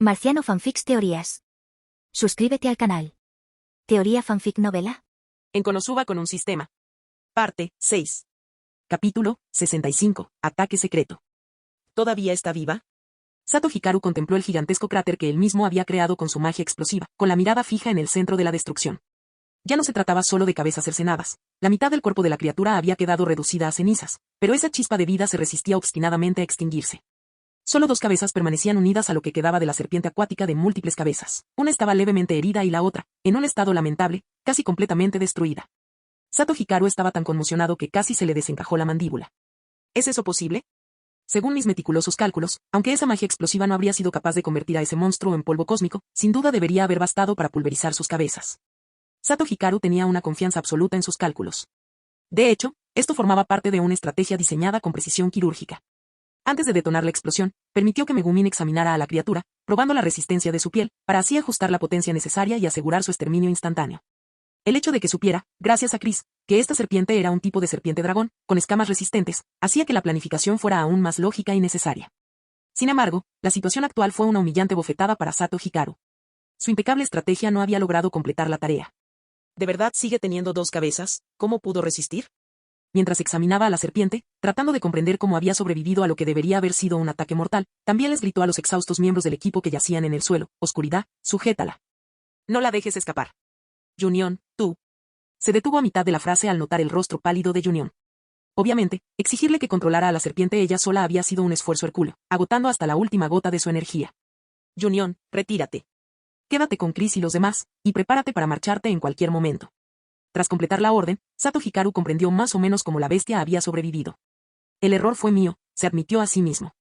Marciano Fanfics Teorías. Suscríbete al canal. Teoría Fanfic Novela. En Konosuba con un sistema. Parte 6. Capítulo 65. Ataque secreto. ¿Todavía está viva? Sato Hikaru contempló el gigantesco cráter que él mismo había creado con su magia explosiva, con la mirada fija en el centro de la destrucción. Ya no se trataba solo de cabezas cercenadas. La mitad del cuerpo de la criatura había quedado reducida a cenizas, pero esa chispa de vida se resistía obstinadamente a extinguirse. Solo dos cabezas permanecían unidas a lo que quedaba de la serpiente acuática de múltiples cabezas. Una estaba levemente herida y la otra, en un estado lamentable, casi completamente destruida. Sato Hikaru estaba tan conmocionado que casi se le desencajó la mandíbula. ¿Es eso posible? Según mis meticulosos cálculos, aunque esa magia explosiva no habría sido capaz de convertir a ese monstruo en polvo cósmico, sin duda debería haber bastado para pulverizar sus cabezas. Sato Hikaru tenía una confianza absoluta en sus cálculos. De hecho, esto formaba parte de una estrategia diseñada con precisión quirúrgica. Antes de detonar la explosión, permitió que Megumin examinara a la criatura, probando la resistencia de su piel, para así ajustar la potencia necesaria y asegurar su exterminio instantáneo. El hecho de que supiera, gracias a Chris, que esta serpiente era un tipo de serpiente dragón, con escamas resistentes, hacía que la planificación fuera aún más lógica y necesaria. Sin embargo, la situación actual fue una humillante bofetada para Sato Hikaru. Su impecable estrategia no había logrado completar la tarea. ¿De verdad sigue teniendo dos cabezas? ¿Cómo pudo resistir? Mientras examinaba a la serpiente, tratando de comprender cómo había sobrevivido a lo que debería haber sido un ataque mortal, también les gritó a los exhaustos miembros del equipo que yacían en el suelo: «Oscuridad, sujétala. No la dejes escapar. Junión, tú». Se detuvo a mitad de la frase al notar el rostro pálido de Junión. Obviamente, exigirle que controlara a la serpiente ella sola había sido un esfuerzo hercúleo, agotando hasta la última gota de su energía. «Junión, retírate. Quédate con Chris y los demás, y prepárate para marcharte en cualquier momento». Tras completar la orden, Sato Hikaru comprendió más o menos cómo la bestia había sobrevivido. El error fue mío, se admitió a sí mismo.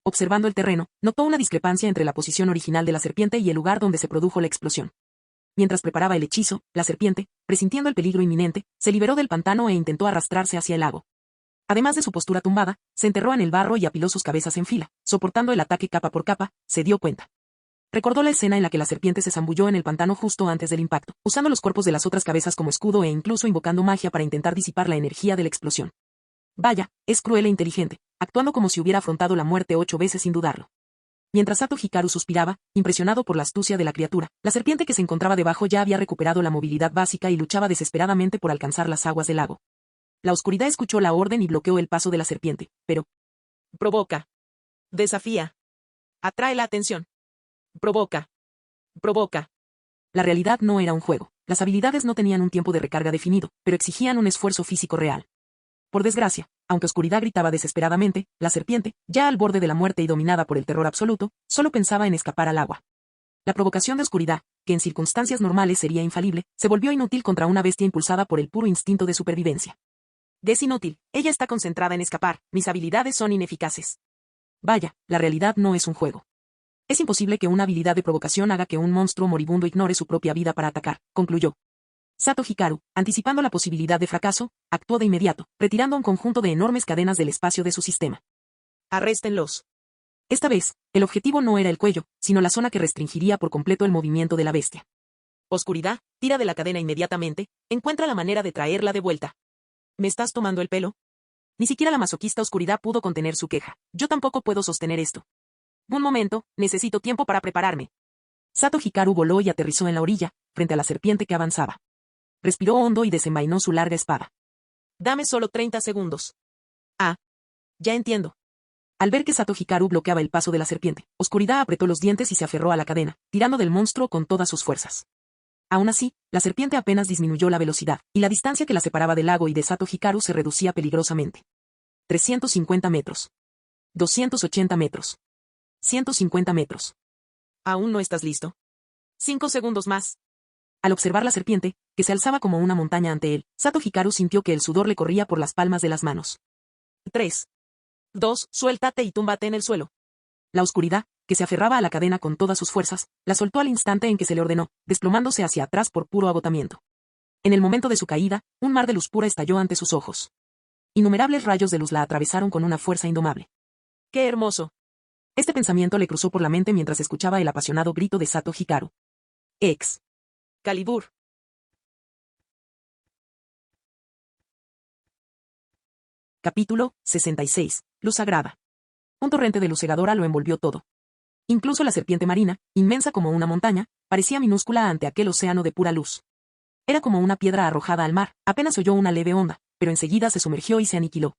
Observando el terreno, notó una discrepancia entre la posición original de la serpiente y el lugar donde se produjo la explosión. Mientras preparaba el hechizo, la serpiente, presintiendo el peligro inminente, se liberó del pantano e intentó arrastrarse hacia el lago. Además de su postura tumbada, se enterró en el barro y apiló sus cabezas en fila, soportando el ataque capa por capa, se dio cuenta. Recordó la escena en la que la serpiente se zambulló en el pantano justo antes del impacto, usando los cuerpos de las otras cabezas como escudo e incluso invocando magia para intentar disipar la energía de la explosión. Vaya, es cruel e inteligente, actuando como si hubiera afrontado la muerte 8 veces sin dudarlo. Mientras Sato Hikaru suspiraba, impresionado por la astucia de la criatura, la serpiente que se encontraba debajo ya había recuperado la movilidad básica y luchaba desesperadamente por alcanzar las aguas del lago. La oscuridad escuchó la orden y bloqueó el paso de la serpiente, pero... «Provoca. Desafía. Atrae la atención. Provoca. Provoca». La realidad no era un juego. Las habilidades no tenían un tiempo de recarga definido, pero exigían un esfuerzo físico real. Por desgracia, aunque Oscuridad gritaba desesperadamente, la serpiente, ya al borde de la muerte y dominada por el terror absoluto, solo pensaba en escapar al agua. La provocación de Oscuridad, que en circunstancias normales sería infalible, se volvió inútil contra una bestia impulsada por el puro instinto de supervivencia. «Es inútil, ella está concentrada en escapar, mis habilidades son ineficaces». Vaya, la realidad no es un juego. Es imposible que una habilidad de provocación haga que un monstruo moribundo ignore su propia vida para atacar, concluyó. Sato Hikaru, anticipando la posibilidad de fracaso, actuó de inmediato, retirando un conjunto de enormes cadenas del espacio de su sistema. «Arréstenlos». Esta vez, el objetivo no era el cuello, sino la zona que restringiría por completo el movimiento de la bestia. «Oscuridad, tira de la cadena inmediatamente, encuentra la manera de traerla de vuelta». «¿Me estás tomando el pelo?» Ni siquiera la masoquista Oscuridad pudo contener su queja. «Yo tampoco puedo sostener esto. Un momento, necesito tiempo para prepararme». Sato Hikaru voló y aterrizó en la orilla, frente a la serpiente que avanzaba. Respiró hondo y desenvainó su larga espada. «Dame solo 30 segundos». «Ah. Ya entiendo». Al ver que Sato Hikaru bloqueaba el paso de la serpiente, Oscuridad apretó los dientes y se aferró a la cadena, tirando del monstruo con todas sus fuerzas. Aún así, la serpiente apenas disminuyó la velocidad, y la distancia que la separaba del lago y de Sato Hikaru se reducía peligrosamente. 350 metros. 280 metros. 150 metros. ¿Aún no estás listo? 5 segundos más. Al observar la serpiente, que se alzaba como una montaña ante él, Sato Hikaru sintió que el sudor le corría por las palmas de las manos. 3. 2. Suéltate y túmbate en el suelo. La oscuridad, que se aferraba a la cadena con todas sus fuerzas, la soltó al instante en que se le ordenó, desplomándose hacia atrás por puro agotamiento. En el momento de su caída, un mar de luz pura estalló ante sus ojos. Innumerables rayos de luz la atravesaron con una fuerza indomable. ¡Qué hermoso! Este pensamiento le cruzó por la mente mientras escuchaba el apasionado grito de Sato Hikaru. «Excalibur». Capítulo 66. Luz sagrada. Un torrente de luz cegadora lo envolvió todo. Incluso la serpiente marina, inmensa como una montaña, parecía minúscula ante aquel océano de pura luz. Era como una piedra arrojada al mar, apenas oyó una leve onda, pero enseguida se sumergió y se aniquiló.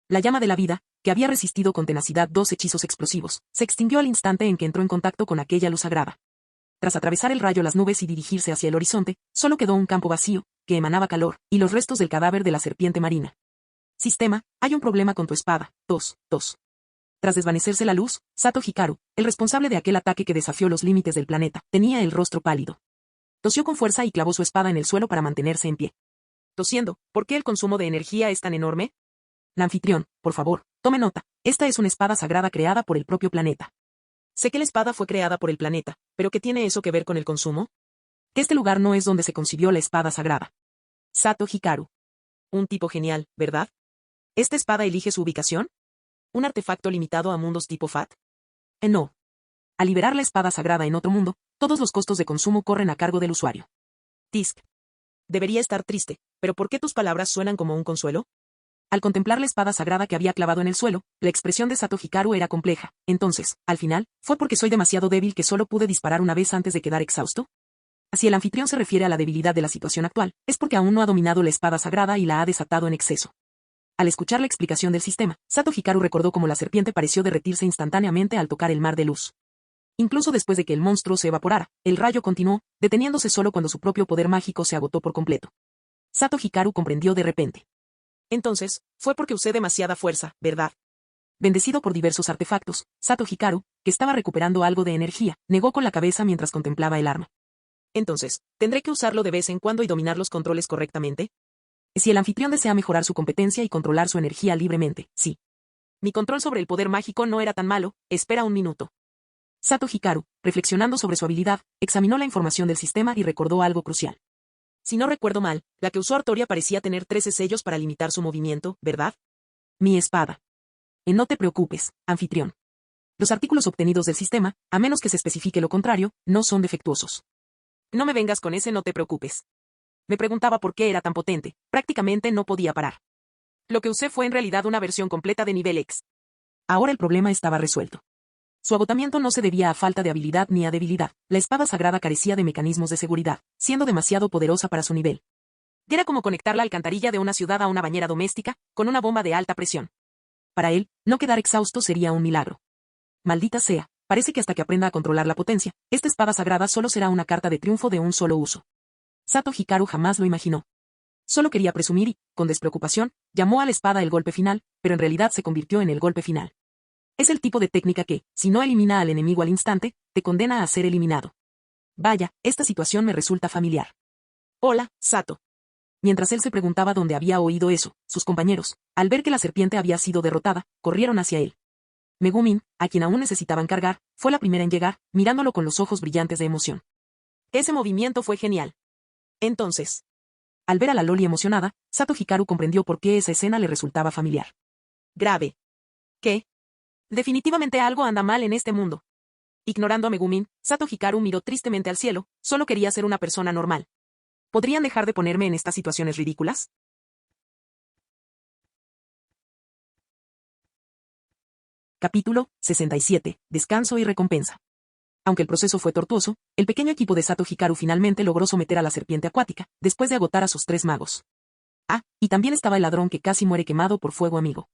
La llama de la vida, que había resistido con tenacidad 2 hechizos explosivos, se extinguió al instante en que entró en contacto con aquella luz sagrada. Tras atravesar el rayo las nubes y dirigirse hacia el horizonte, solo quedó un campo vacío, que emanaba calor, y los restos del cadáver de la serpiente marina. Sistema, hay un problema con tu espada. Tos. Tras desvanecerse la luz, Sato Hikaru, el responsable de aquel ataque que desafió los límites del planeta, tenía el rostro pálido. Tosió con fuerza y clavó su espada en el suelo para mantenerse en pie. Tosiendo, ¿por qué el consumo de energía es tan enorme? La anfitrión, por favor, tome nota, esta es una espada sagrada creada por el propio planeta. Sé que la espada fue creada por el planeta, pero ¿qué tiene eso que ver con el consumo? Que este lugar no es donde se concibió la espada sagrada. Sato Hikaru. Un tipo genial, ¿verdad? ¿Esta espada elige su ubicación? ¿Un artefacto limitado a mundos tipo FAT? No. Al liberar la espada sagrada en otro mundo, todos los costos de consumo corren a cargo del usuario. Tisk. Debería estar triste, pero ¿por qué tus palabras suenan como un consuelo? Al contemplar la espada sagrada que había clavado en el suelo, la expresión de Sato Hikaru era compleja. Entonces, al final, ¿fue porque soy demasiado débil que solo pude disparar una vez antes de quedar exhausto? Si el anfitrión se refiere a la debilidad de la situación actual, es porque aún no ha dominado la espada sagrada y la ha desatado en exceso. Al escuchar la explicación del sistema, Sato Hikaru recordó cómo la serpiente pareció derretirse instantáneamente al tocar el mar de luz. Incluso después de que el monstruo se evaporara, el rayo continuó, deteniéndose solo cuando su propio poder mágico se agotó por completo. Sato Hikaru comprendió de repente. Entonces, fue porque usé demasiada fuerza, ¿verdad? Bendecido por diversos artefactos, Sato Hikaru, que estaba recuperando algo de energía, negó con la cabeza mientras contemplaba el arma. Entonces, ¿tendré que usarlo de vez en cuando y dominar los controles correctamente? Si el anfitrión desea mejorar su competencia y controlar su energía libremente, sí. Mi control sobre el poder mágico no era tan malo, espera un minuto. Sato Hikaru, reflexionando sobre su habilidad, examinó la información del sistema y recordó algo crucial. Si no recuerdo mal, la que usó Artoria parecía tener 13 sellos para limitar su movimiento, ¿verdad? Mi espada. No te preocupes, anfitrión. Los artículos obtenidos del sistema, a menos que se especifique lo contrario, no son defectuosos. No me vengas con ese no te preocupes. Me preguntaba por qué era tan potente, prácticamente no podía parar. Lo que usé fue en realidad una versión completa de nivel X. Ahora el problema estaba resuelto. Su agotamiento no se debía a falta de habilidad ni a debilidad, la espada sagrada carecía de mecanismos de seguridad, siendo demasiado poderosa para su nivel. Era como conectar la alcantarilla de una ciudad a una bañera doméstica, con una bomba de alta presión. Para él, no quedar exhausto sería un milagro. Maldita sea, parece que hasta que aprenda a controlar la potencia, esta espada sagrada solo será una carta de triunfo de un solo uso. Sato Hikaru jamás lo imaginó. Solo quería presumir y, con despreocupación, llamó a la espada el golpe final, pero en realidad se convirtió en el golpe final. Es el tipo de técnica que, si no elimina al enemigo al instante, te condena a ser eliminado. Vaya, esta situación me resulta familiar. Hola, Sato. Mientras él se preguntaba dónde había oído eso, sus compañeros, al ver que la serpiente había sido derrotada, corrieron hacia él. Megumin, a quien aún necesitaban cargar, fue la primera en llegar, mirándolo con los ojos brillantes de emoción. Ese movimiento fue genial. Entonces, al ver a la Loli emocionada, Sato Hikaru comprendió por qué esa escena le resultaba familiar. Grave. ¿Qué? Definitivamente algo anda mal en este mundo. Ignorando a Megumin, Sato Hikaru miró tristemente al cielo, solo quería ser una persona normal. ¿Podrían dejar de ponerme en estas situaciones ridículas? Capítulo 67. Descanso y recompensa. Aunque el proceso fue tortuoso, el pequeño equipo de Sato Hikaru finalmente logró someter a la serpiente acuática, después de agotar a sus 3 magos. Ah, y también estaba el ladrón que casi muere quemado por fuego amigo.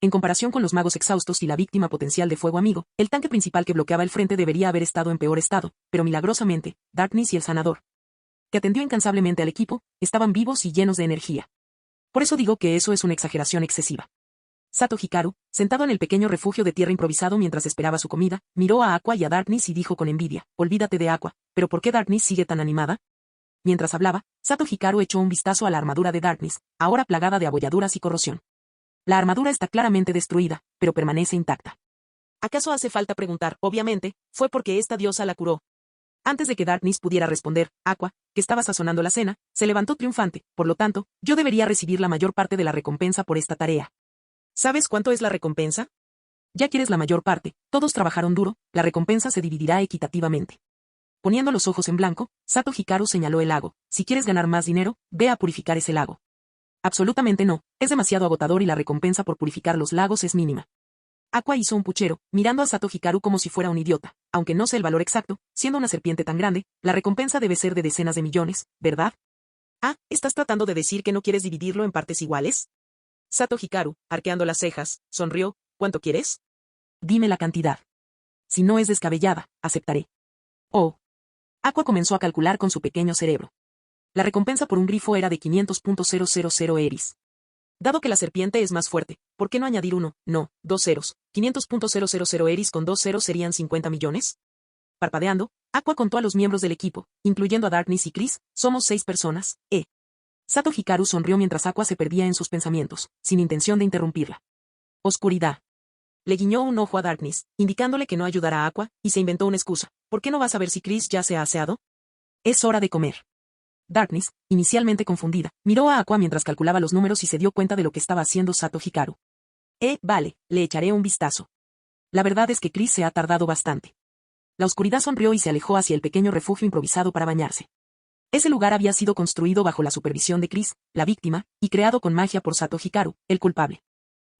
En comparación con los magos exhaustos y la víctima potencial de fuego amigo, el tanque principal que bloqueaba el frente debería haber estado en peor estado, pero milagrosamente, Darkness y el sanador, que atendió incansablemente al equipo, estaban vivos y llenos de energía. Por eso digo que eso es una exageración excesiva. Sato Hikaru, sentado en el pequeño refugio de tierra improvisado mientras esperaba su comida, miró a Aqua y a Darkness y dijo con envidia, olvídate de Aqua, pero ¿por qué Darkness sigue tan animada? Mientras hablaba, Sato Hikaru echó un vistazo a la armadura de Darkness, ahora plagada de abolladuras y corrosión. La armadura está claramente destruida, pero permanece intacta. ¿Acaso hace falta preguntar? Obviamente, fue porque esta diosa la curó. Antes de que Darkness pudiera responder, Aqua, que estaba sazonando la cena, se levantó triunfante, por lo tanto, yo debería recibir la mayor parte de la recompensa por esta tarea. ¿Sabes cuánto es la recompensa? Ya quieres la mayor parte, todos trabajaron duro, la recompensa se dividirá equitativamente. Poniendo los ojos en blanco, Sato Hikaru señaló el lago, si quieres ganar más dinero, ve a purificar ese lago. Absolutamente no, es demasiado agotador y la recompensa por purificar los lagos es mínima. Aqua hizo un puchero, mirando a Sato Hikaru como si fuera un idiota. Aunque no sé el valor exacto, siendo una serpiente tan grande, la recompensa debe ser de decenas de millones, ¿verdad? Ah, ¿estás tratando de decir que no quieres dividirlo en partes iguales? Sato Hikaru, arqueando las cejas, sonrió. ¿Cuánto quieres? Dime la cantidad. Si no es descabellada, aceptaré. Oh. Aqua comenzó a calcular con su pequeño cerebro. La recompensa por un grifo era de 500.000 eris. Dado que la serpiente es más fuerte, ¿por qué no añadir uno, no, 2 ceros? 500.000 eris con 2 ceros serían 50 millones. Parpadeando, Aqua contó a los miembros del equipo, incluyendo a Darkness y Chris, somos 6 personas, Sato Hikaru sonrió mientras Aqua se perdía en sus pensamientos, sin intención de interrumpirla. Oscuridad. Le guiñó un ojo a Darkness, indicándole que no ayudará a Aqua, y se inventó una excusa. ¿Por qué no vas a ver si Chris ya se ha aseado? Es hora de comer. Darkness, inicialmente confundida, miró a Aqua mientras calculaba los números y se dio cuenta de lo que estaba haciendo Sato Hikaru. Vale, le echaré un vistazo. La verdad es que Chris se ha tardado bastante. La oscuridad sonrió y se alejó hacia el pequeño refugio improvisado para bañarse. Ese lugar había sido construido bajo la supervisión de Chris, la víctima, y creado con magia por Sato Hikaru, el culpable.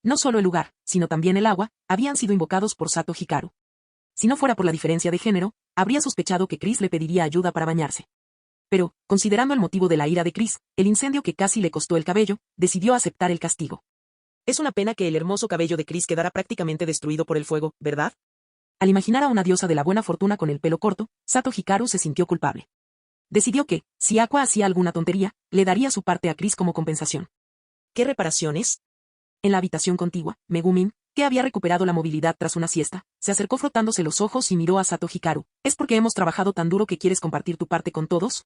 No solo el lugar, sino también el agua, habían sido invocados por Sato Hikaru. Si no fuera por la diferencia de género, habría sospechado que Chris le pediría ayuda para bañarse. Pero, considerando el motivo de la ira de Chris, el incendio que casi le costó el cabello, decidió aceptar el castigo. Es una pena que el hermoso cabello de Chris quedara prácticamente destruido por el fuego, ¿verdad? Al imaginar a una diosa de la buena fortuna con el pelo corto, Sato Hikaru se sintió culpable. Decidió que, si Aqua hacía alguna tontería, le daría su parte a Chris como compensación. ¿Qué reparaciones? En la habitación contigua, Megumin, que había recuperado la movilidad tras una siesta, se acercó frotándose los ojos y miró a Sato Hikaru. ¿Es porque hemos trabajado tan duro que quieres compartir tu parte con todos?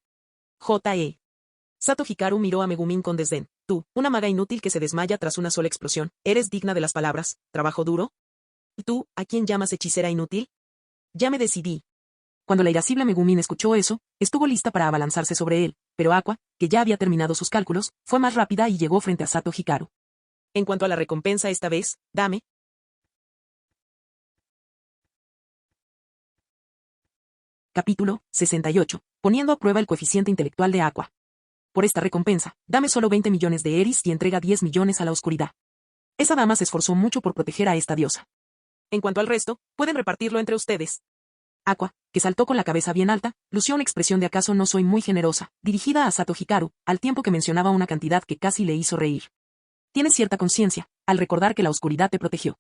J.E. Sato Hikaru miró a Megumin con desdén. Tú, una maga inútil que se desmaya tras una sola explosión, ¿eres digna de las palabras, trabajo duro? ¿Tú, a quién llamas hechicera inútil? Ya me decidí. Cuando la irascible Megumin escuchó eso, estuvo lista para abalanzarse sobre él, pero Aqua, que ya había terminado sus cálculos, fue más rápida y llegó frente a Sato Hikaru. En cuanto a la recompensa esta vez, dame. Capítulo 68. Poniendo a prueba el coeficiente intelectual de Aqua. Por esta recompensa, dame solo 20 millones de eris y entrega 10 millones a la oscuridad. Esa dama se esforzó mucho por proteger a esta diosa. En cuanto al resto, pueden repartirlo entre ustedes. Aqua, que saltó con la cabeza bien alta, lució una expresión de acaso no soy muy generosa, dirigida a Sato Hikaru, al tiempo que mencionaba una cantidad que casi le hizo reír. Tienes cierta conciencia, al recordar que la oscuridad te protegió.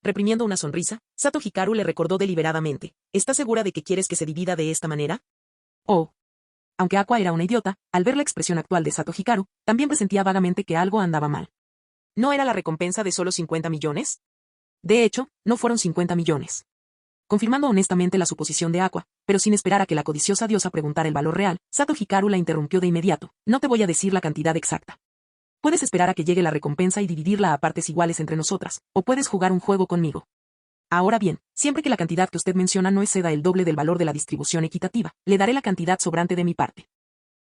Reprimiendo una sonrisa, Sato Hikaru le recordó deliberadamente. ¿Estás segura de que quieres que se divida de esta manera? Oh. Aunque Aqua era una idiota, al ver la expresión actual de Sato Hikaru, también presentía vagamente que algo andaba mal. ¿No era la recompensa de solo 50 millones? De hecho, no fueron 50 millones. Confirmando honestamente la suposición de Aqua, pero sin esperar a que la codiciosa diosa preguntara el valor real, Sato Hikaru la interrumpió de inmediato. No te voy a decir la cantidad exacta. Puedes esperar a que llegue la recompensa y dividirla a partes iguales entre nosotras, o puedes jugar un juego conmigo. Ahora bien, siempre que la cantidad que usted menciona no exceda el doble del valor de la distribución equitativa, le daré la cantidad sobrante de mi parte.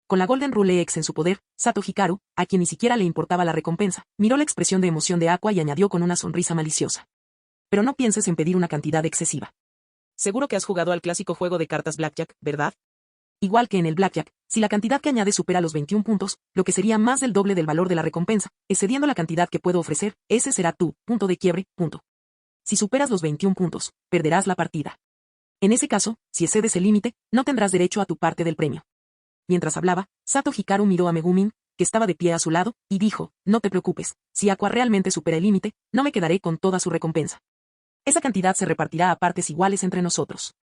Con la Golden Rule X en su poder, Sato Hikaru, a quien ni siquiera le importaba la recompensa, miró la expresión de emoción de Aqua y añadió con una sonrisa maliciosa. Pero no pienses en pedir una cantidad excesiva. Seguro que has jugado al clásico juego de cartas Blackjack, ¿verdad? Igual que en el Blackjack, si la cantidad que añades supera los 21 puntos, lo que sería más del doble del valor de la recompensa, excediendo la cantidad que puedo ofrecer, ese será tu punto de quiebre, punto. Si superas los 21 puntos, perderás la partida. En ese caso, si excedes el límite, no tendrás derecho a tu parte del premio. Mientras hablaba, Sato Hikaru miró a Megumin, que estaba de pie a su lado, y dijo, no te preocupes, si Aqua realmente supera el límite, no me quedaré con toda su recompensa. Esa cantidad se repartirá a partes iguales entre nosotros.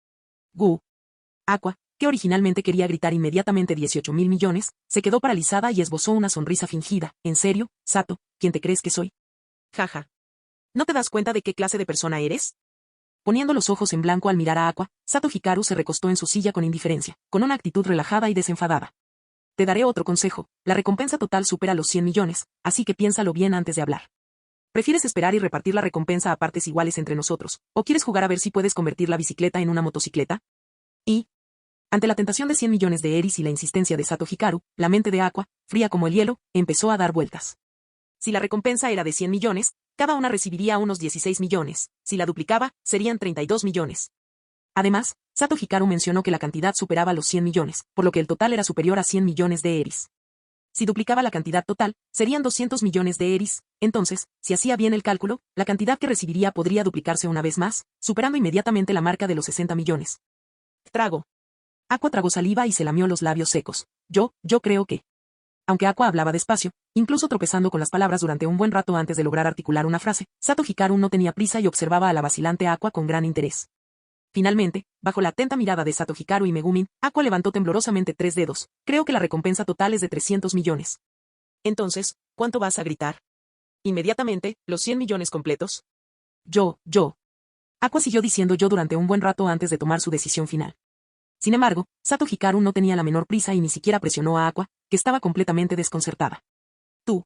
Gu. Aqua, que originalmente quería gritar inmediatamente 18.000 millones, se quedó paralizada y esbozó una sonrisa fingida. ¿En serio, Sato, quién te crees que soy? Jaja. ¿No te das cuenta de qué clase de persona eres? Poniendo los ojos en blanco al mirar a Aqua, Sato Hikaru se recostó en su silla con indiferencia, con una actitud relajada y desenfadada. Te daré otro consejo, la recompensa total supera los 100 millones, así que piénsalo bien antes de hablar. ¿Prefieres esperar y repartir la recompensa a partes iguales entre nosotros, o quieres jugar a ver si puedes convertir la bicicleta en una motocicleta? Y, ante la tentación de 100 millones de eris y la insistencia de Sato Hikaru, la mente de Aqua, fría como el hielo, empezó a dar vueltas. Si la recompensa era de 100 millones, cada una recibiría unos 16 millones. Si la duplicaba, serían 32 millones. Además, Sato Hikaru mencionó que la cantidad superaba los 100 millones, por lo que el total era superior a 100 millones de eris. Si duplicaba la cantidad total, serían 200 millones de eris, entonces, si hacía bien el cálculo, la cantidad que recibiría podría duplicarse una vez más, superando inmediatamente la marca de los 60 millones. Trago. Aqua tragó saliva y se lamió los labios secos. Yo creo que... Aunque Aqua hablaba despacio, incluso tropezando con las palabras durante un buen rato antes de lograr articular una frase, Sato Hikaru no tenía prisa y observaba a la vacilante Aqua con gran interés. Finalmente, bajo la atenta mirada de Sato Hikaru y Megumin, Aqua levantó temblorosamente 3 dedos. Creo que la recompensa total es de 300 millones. Entonces, ¿cuánto vas a gritar? Inmediatamente, ¿los 100 millones completos? Yo. Aqua siguió diciendo yo durante un buen rato antes de tomar su decisión final. Sin embargo, Sato Hikaru no tenía la menor prisa y ni siquiera presionó a Aqua, que estaba completamente desconcertada. Tú.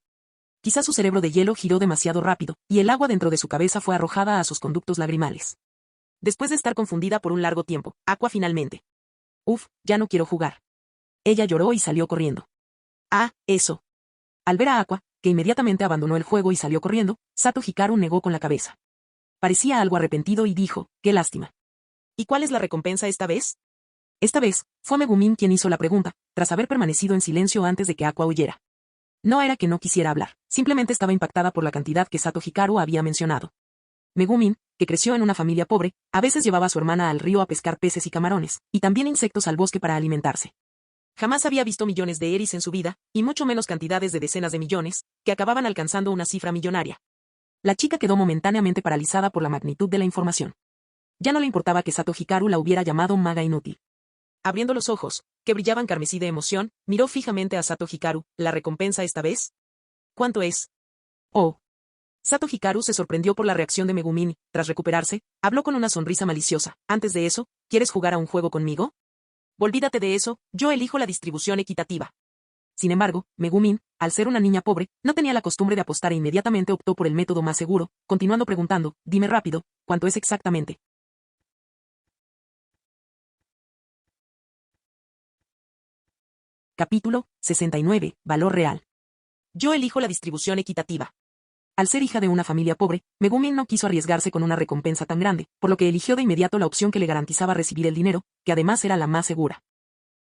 Quizás su cerebro de hielo giró demasiado rápido, y el agua dentro de su cabeza fue arrojada a sus conductos lagrimales. Después de estar confundida por un largo tiempo, Aqua finalmente. Ya no quiero jugar. Ella lloró y salió corriendo. Eso. Al ver a Aqua, que inmediatamente abandonó el juego y salió corriendo, Sato Hikaru negó con la cabeza. Parecía algo arrepentido y dijo, qué lástima. ¿Y cuál es la recompensa esta vez? Esta vez, fue Megumin quien hizo la pregunta, tras haber permanecido en silencio antes de que Aqua huyera. No era que no quisiera hablar, simplemente estaba impactada por la cantidad que Sato Hikaru había mencionado. Megumin, que creció en una familia pobre, a veces llevaba a su hermana al río a pescar peces y camarones, y también insectos al bosque para alimentarse. Jamás había visto millones de eris en su vida, y mucho menos cantidades de decenas de millones, que acababan alcanzando una cifra millonaria. La chica quedó momentáneamente paralizada por la magnitud de la información. Ya no le importaba que Sato Hikaru la hubiera llamado maga inútil. Abriendo los ojos, que brillaban carmesí de emoción, miró fijamente a Sato Hikaru. ¿La recompensa esta vez? ¿Cuánto es? Sato Hikaru se sorprendió por la reacción de Megumin y, tras recuperarse, habló con una sonrisa maliciosa. Antes de eso, ¿quieres jugar a un juego conmigo? Olvídate de eso, yo elijo la distribución equitativa. Sin embargo, Megumin, al ser una niña pobre, no tenía la costumbre de apostar e inmediatamente optó por el método más seguro, continuando preguntando, dime rápido, ¿cuánto es exactamente? Capítulo 69. Valor real. Yo elijo la distribución equitativa. Al ser hija de una familia pobre, Megumin no quiso arriesgarse con una recompensa tan grande, por lo que eligió de inmediato la opción que le garantizaba recibir el dinero, que además era la más segura.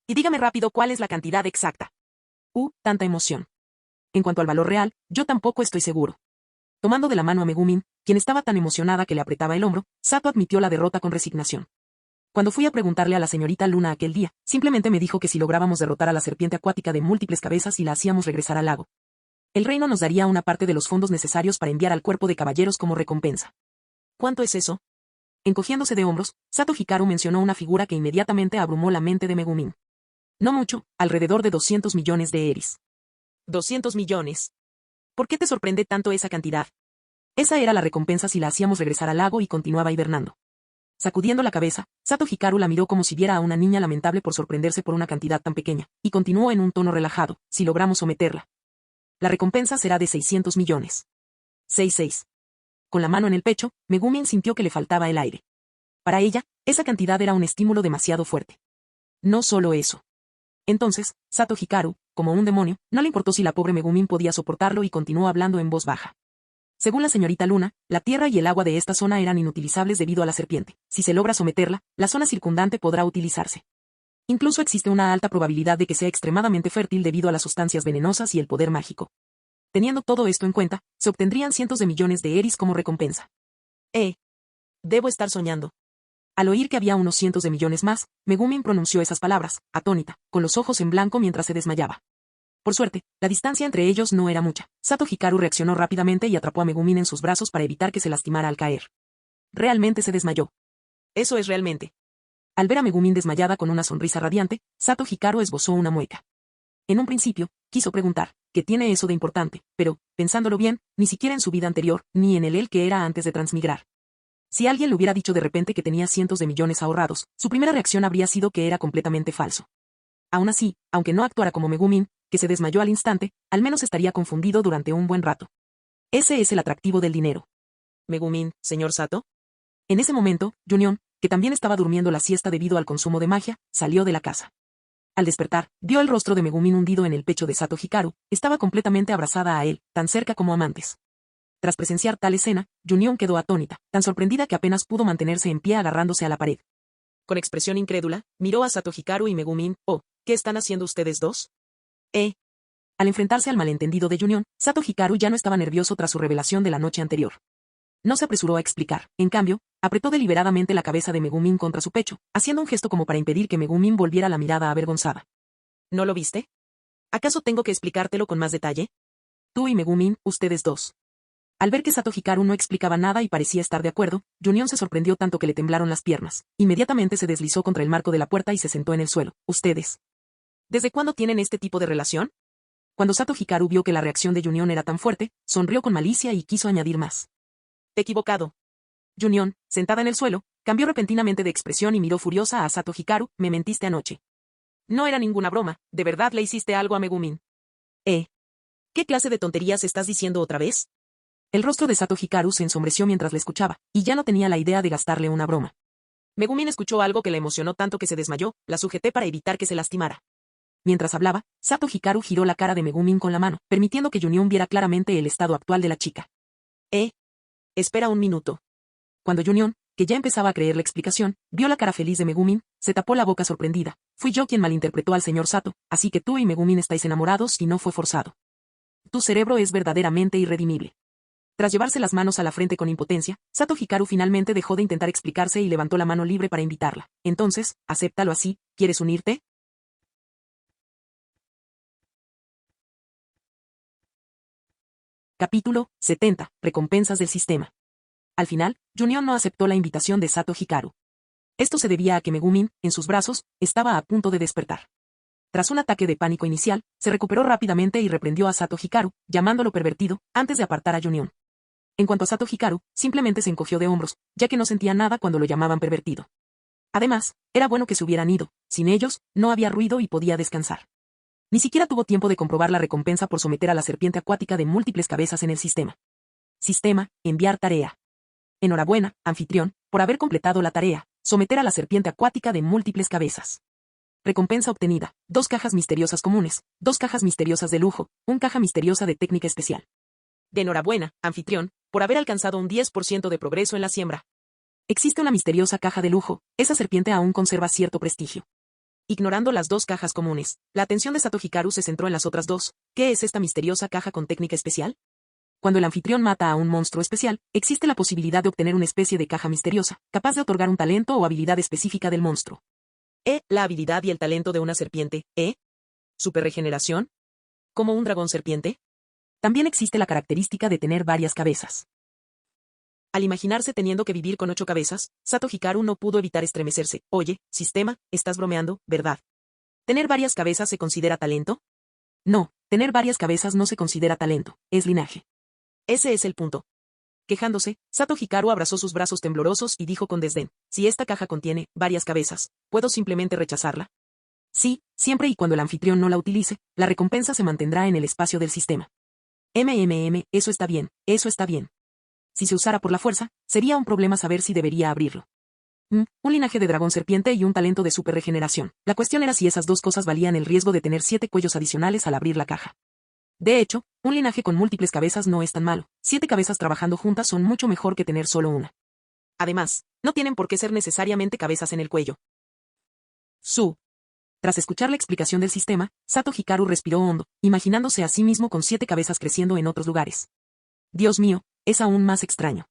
Y dígame rápido cuál es la cantidad exacta. Tanta emoción. En cuanto al valor real, yo tampoco estoy seguro. Tomando de la mano a Megumin, quien estaba tan emocionada que le apretaba el hombro, Sato admitió la derrota con resignación. Cuando fui a preguntarle a la señorita Luna aquel día, simplemente me dijo que si lográbamos derrotar a la serpiente acuática de múltiples cabezas y la hacíamos regresar al lago, el reino nos daría una parte de los fondos necesarios para enviar al cuerpo de caballeros como recompensa. ¿Cuánto es eso? Encogiéndose de hombros, Sato Hikaru mencionó una figura que inmediatamente abrumó la mente de Megumin. No mucho, alrededor de 200 millones de eris. ¿200 millones? ¿Por qué te sorprende tanto esa cantidad? Esa era la recompensa si la hacíamos regresar al lago y continuaba hibernando. Sacudiendo la cabeza, Sato Hikaru la miró como si viera a una niña lamentable por sorprenderse por una cantidad tan pequeña, y continuó en un tono relajado, si logramos someterla. La recompensa será de 600 millones. 66. Con la mano en el pecho, Megumin sintió que le faltaba el aire. Para ella, esa cantidad era un estímulo demasiado fuerte. No solo eso. Entonces, Sato Hikaru, como un demonio, no le importó si la pobre Megumin podía soportarlo y continuó hablando en voz baja. Según la señorita Luna, la tierra y el agua de esta zona eran inutilizables debido a la serpiente. Si se logra someterla, la zona circundante podrá utilizarse. Incluso existe una alta probabilidad de que sea extremadamente fértil debido a las sustancias venenosas y el poder mágico. Teniendo todo esto en cuenta, se obtendrían cientos de millones de eris como recompensa. Debo estar soñando. Al oír que había unos cientos de millones más, Megumin pronunció esas palabras, atónita, con los ojos en blanco mientras se desmayaba. Por suerte, la distancia entre ellos no era mucha. Sato Hikaru reaccionó rápidamente y atrapó a Megumin en sus brazos para evitar que se lastimara al caer. Realmente se desmayó. Eso es realmente. Al ver a Megumin desmayada con una sonrisa radiante, Sato Hikaru esbozó una mueca. En un principio, quiso preguntar, ¿qué tiene eso de importante? Pero, pensándolo bien, ni siquiera en su vida anterior, ni en el él que era antes de transmigrar. Si alguien le hubiera dicho de repente que tenía cientos de millones ahorrados, su primera reacción habría sido que era completamente falso. Aún así, aunque no actuara como Megumin, que se desmayó al instante, al menos estaría confundido durante un buen rato. Ese es el atractivo del dinero. Megumin, señor Sato. En ese momento, Junion, que también estaba durmiendo la siesta debido al consumo de magia, salió de la casa. Al despertar, vio el rostro de Megumin hundido en el pecho de Sato Hikaru, estaba completamente abrazada a él, tan cerca como amantes. Tras presenciar tal escena, Junion quedó atónita, tan sorprendida que apenas pudo mantenerse en pie agarrándose a la pared. Con expresión incrédula, miró a Sato Hikaru y Megumin. ¿Qué están haciendo ustedes dos? Al enfrentarse al malentendido de Junion, Sato Hikaru ya no estaba nervioso tras su revelación de la noche anterior. No se apresuró a explicar, en cambio, apretó deliberadamente la cabeza de Megumin contra su pecho, haciendo un gesto como para impedir que Megumin volviera la mirada avergonzada. ¿No lo viste? ¿Acaso tengo que explicártelo con más detalle? Tú y Megumin, ustedes dos. Al ver que Sato Hikaru no explicaba nada y parecía estar de acuerdo, Junion se sorprendió tanto que le temblaron las piernas. Inmediatamente se deslizó contra el marco de la puerta y se sentó en el suelo. ¿Ustedes? ¿Desde cuándo tienen este tipo de relación? Cuando Sato Hikaru vio que la reacción de Junion era tan fuerte, sonrió con malicia y quiso añadir más. Equivocado. Junion, sentada en el suelo, cambió repentinamente de expresión y miró furiosa a Sato Hikaru. Me mentiste anoche. No era ninguna broma, de verdad le hiciste algo a Megumin. ¿Qué clase de tonterías estás diciendo otra vez? El rostro de Sato Hikaru se ensombreció mientras le escuchaba, y ya no tenía la idea de gastarle una broma. Megumin escuchó algo que la emocionó tanto que se desmayó, la sujeté para evitar que se lastimara. Mientras hablaba, Sato Hikaru giró la cara de Megumin con la mano, permitiendo que Junion viera claramente el estado actual de la chica. Espera un minuto. Cuando Junion, que ya empezaba a creer la explicación, vio la cara feliz de Megumin, se tapó la boca sorprendida. Fui yo quien malinterpretó al señor Sato, así que tú y Megumin estáis enamorados y no fue forzado. Tu cerebro es verdaderamente irredimible. Tras llevarse las manos a la frente con impotencia, Sato Hikaru finalmente dejó de intentar explicarse y levantó la mano libre para invitarla. Entonces, acéptalo así, ¿quieres unirte? Capítulo 70. Recompensas del sistema. Al final, Junion no aceptó la invitación de Sato Hikaru. Esto se debía a que Megumin, en sus brazos, estaba a punto de despertar. Tras un ataque de pánico inicial, se recuperó rápidamente y reprendió a Sato Hikaru, llamándolo pervertido, antes de apartar a Junion. En cuanto a Sato Hikaru, simplemente se encogió de hombros, ya que no sentía nada cuando lo llamaban pervertido. Además, era bueno que se hubieran ido, sin ellos, no había ruido y podía descansar. Ni siquiera tuvo tiempo de comprobar la recompensa por someter a la serpiente acuática de múltiples cabezas en el sistema. Sistema, enviar tarea. Enhorabuena, anfitrión, por haber completado la tarea, someter a la serpiente acuática de múltiples cabezas. Recompensa obtenida, 2 cajas misteriosas comunes, 2 cajas misteriosas de lujo, 1 caja misteriosa de técnica especial. De enhorabuena, anfitrión, por haber alcanzado un 10% de progreso en la siembra. Existe una misteriosa caja de lujo, esa serpiente aún conserva cierto prestigio. Ignorando las 2 cajas comunes, la atención de Sato Hikaru se centró en las otras 2. ¿Qué es esta misteriosa caja con técnica especial? Cuando el anfitrión mata a un monstruo especial, existe la posibilidad de obtener una especie de caja misteriosa, capaz de otorgar un talento o habilidad específica del monstruo. La habilidad y el talento de una serpiente. Superregeneración. ¿Como un dragón serpiente? También existe la característica de tener varias cabezas. Al imaginarse teniendo que vivir con 8 cabezas, Sato Hikaru no pudo evitar estremecerse. Oye, sistema, estás bromeando, ¿verdad? ¿Tener varias cabezas se considera talento? No, tener varias cabezas no se considera talento, es linaje. Ese es el punto. Quejándose, Sato Hikaru abrazó sus brazos temblorosos y dijo con desdén, si esta caja contiene varias cabezas, ¿puedo simplemente rechazarla? Sí, siempre y cuando el anfitrión no la utilice, la recompensa se mantendrá en el espacio del sistema. Eso está bien, eso está bien. Si se usara por la fuerza, sería un problema saber si debería abrirlo. Un linaje de dragón serpiente y un talento de superregeneración. La cuestión era si esas 2 cosas valían el riesgo de tener 7 cuellos adicionales al abrir la caja. De hecho, un linaje con múltiples cabezas no es tan malo. 7 cabezas trabajando juntas son mucho mejor que tener solo una. Además, no tienen por qué ser necesariamente cabezas en el cuello. Tras escuchar la explicación del sistema, Sato Hikaru respiró hondo, imaginándose a sí mismo con 7 cabezas creciendo en otros lugares. Dios mío, es aún más extraño.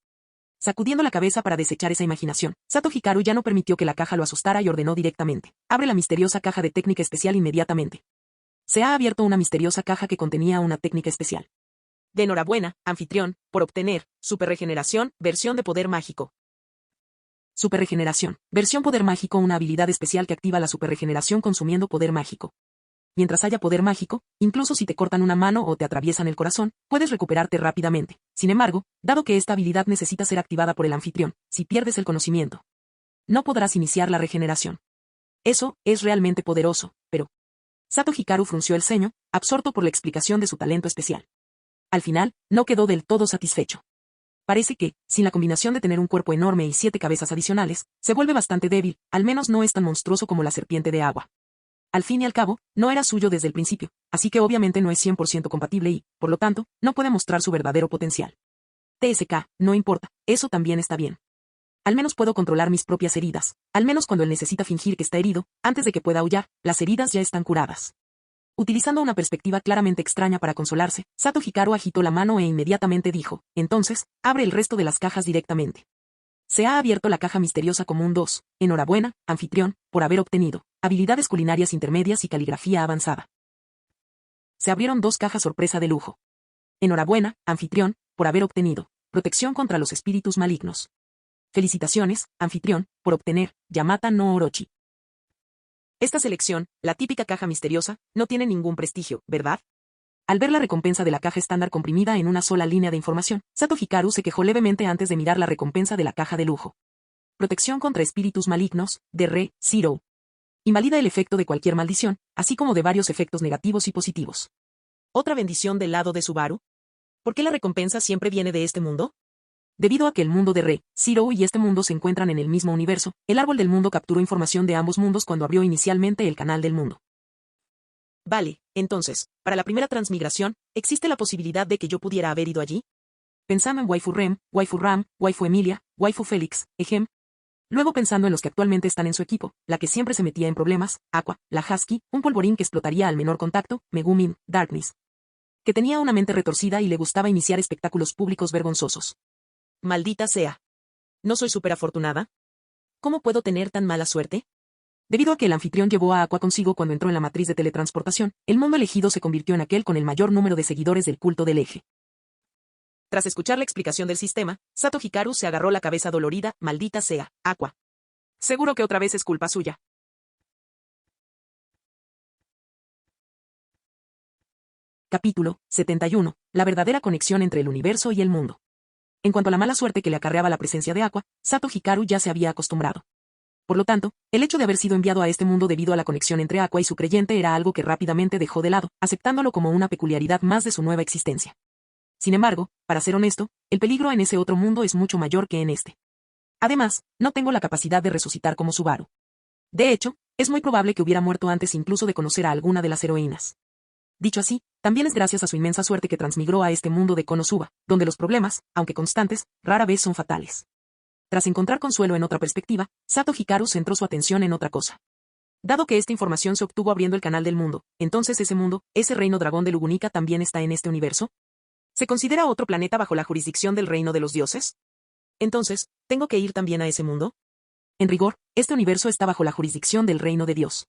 Sacudiendo la cabeza para desechar esa imaginación, Sato Hikaru ya no permitió que la caja lo asustara y ordenó directamente. Abre la misteriosa caja de técnica especial inmediatamente. Se ha abierto una misteriosa caja que contenía una técnica especial. De enhorabuena, anfitrión, por obtener superregeneración, versión de poder mágico. Superregeneración, versión poder mágico, una habilidad especial que activa la superregeneración consumiendo poder mágico. Mientras haya poder mágico, incluso si te cortan una mano o te atraviesan el corazón, puedes recuperarte rápidamente. Sin embargo, dado que esta habilidad necesita ser activada por el anfitrión, si pierdes el conocimiento, no podrás iniciar la regeneración. Eso es realmente poderoso, pero... Sato Hikaru frunció el ceño, absorto por la explicación de su talento especial. Al final, no quedó del todo satisfecho. Parece que, sin la combinación de tener un cuerpo enorme y 7 cabezas adicionales, se vuelve bastante débil, al menos no es tan monstruoso como la serpiente de agua. Al fin y al cabo, no era suyo desde el principio, así que obviamente no es 100% compatible y, por lo tanto, no puede mostrar su verdadero potencial. TSK, no importa, eso también está bien. Al menos puedo controlar mis propias heridas, al menos cuando él necesita fingir que está herido, antes de que pueda aullar, las heridas ya están curadas. Utilizando una perspectiva claramente extraña para consolarse, Sato Hikaru agitó la mano e inmediatamente dijo, entonces, abre el resto de las cajas directamente. Se ha abierto la caja misteriosa común 2. Enhorabuena, anfitrión, por haber obtenido habilidades culinarias intermedias y caligrafía avanzada. Se abrieron 2 cajas sorpresa de lujo. Enhorabuena, anfitrión, por haber obtenido protección contra los espíritus malignos. Felicitaciones, anfitrión, por obtener Yamata no Orochi. Esta selección, la típica caja misteriosa, no tiene ningún prestigio, ¿verdad? Al ver la recompensa de la caja estándar comprimida en una sola línea de información, Sato Hikaru se quejó levemente antes de mirar la recompensa de la caja de lujo. Protección contra espíritus malignos, de Re, Zero. Invalida el efecto de cualquier maldición, así como de varios efectos negativos y positivos. ¿Otra bendición del lado de Subaru? ¿Por qué la recompensa siempre viene de este mundo? Debido a que el mundo de Re, Zero y este mundo se encuentran en el mismo universo, el árbol del mundo capturó información de ambos mundos cuando abrió inicialmente el canal del mundo. Vale, entonces, para la primera transmigración, ¿existe la posibilidad de que yo pudiera haber ido allí? Pensando en Waifu Rem, Waifu Ram, Waifu Emilia, Waifu Félix, ejem. Luego pensando en los que actualmente están en su equipo, la que siempre se metía en problemas, Aqua, la Husky, un polvorín que explotaría al menor contacto, Megumin, Darkness. Que tenía una mente retorcida y le gustaba iniciar espectáculos públicos vergonzosos. Maldita sea. ¿No soy súper afortunada? ¿Cómo puedo tener tan mala suerte? Debido a que el anfitrión llevó a Aqua consigo cuando entró en la matriz de teletransportación, el mundo elegido se convirtió en aquel con el mayor número de seguidores del culto del eje. Tras escuchar la explicación del sistema, Sato Hikaru se agarró la cabeza dolorida, maldita sea, Aqua. Seguro que otra vez es culpa suya. Capítulo 71. La verdadera conexión entre el universo y el mundo. En cuanto a la mala suerte que le acarreaba la presencia de Aqua, Sato Hikaru ya se había acostumbrado. Por lo tanto, el hecho de haber sido enviado a este mundo debido a la conexión entre Aqua y su creyente era algo que rápidamente dejó de lado, aceptándolo como una peculiaridad más de su nueva existencia. Sin embargo, para ser honesto, el peligro en ese otro mundo es mucho mayor que en este. Además, no tengo la capacidad de resucitar como Subaru. De hecho, es muy probable que hubiera muerto antes incluso de conocer a alguna de las heroínas. Dicho así, también es gracias a su inmensa suerte que transmigró a este mundo de Konosuba, donde los problemas, aunque constantes, rara vez son fatales. Tras encontrar consuelo en otra perspectiva, Sato Hikaru centró su atención en otra cosa. Dado que esta información se obtuvo abriendo el canal del mundo, entonces ese mundo, ese reino dragón de Lugunica también está en este universo. ¿Se considera otro planeta bajo la jurisdicción del reino de los dioses? Entonces, ¿tengo que ir también a ese mundo? En rigor, este universo está bajo la jurisdicción del reino de Dios.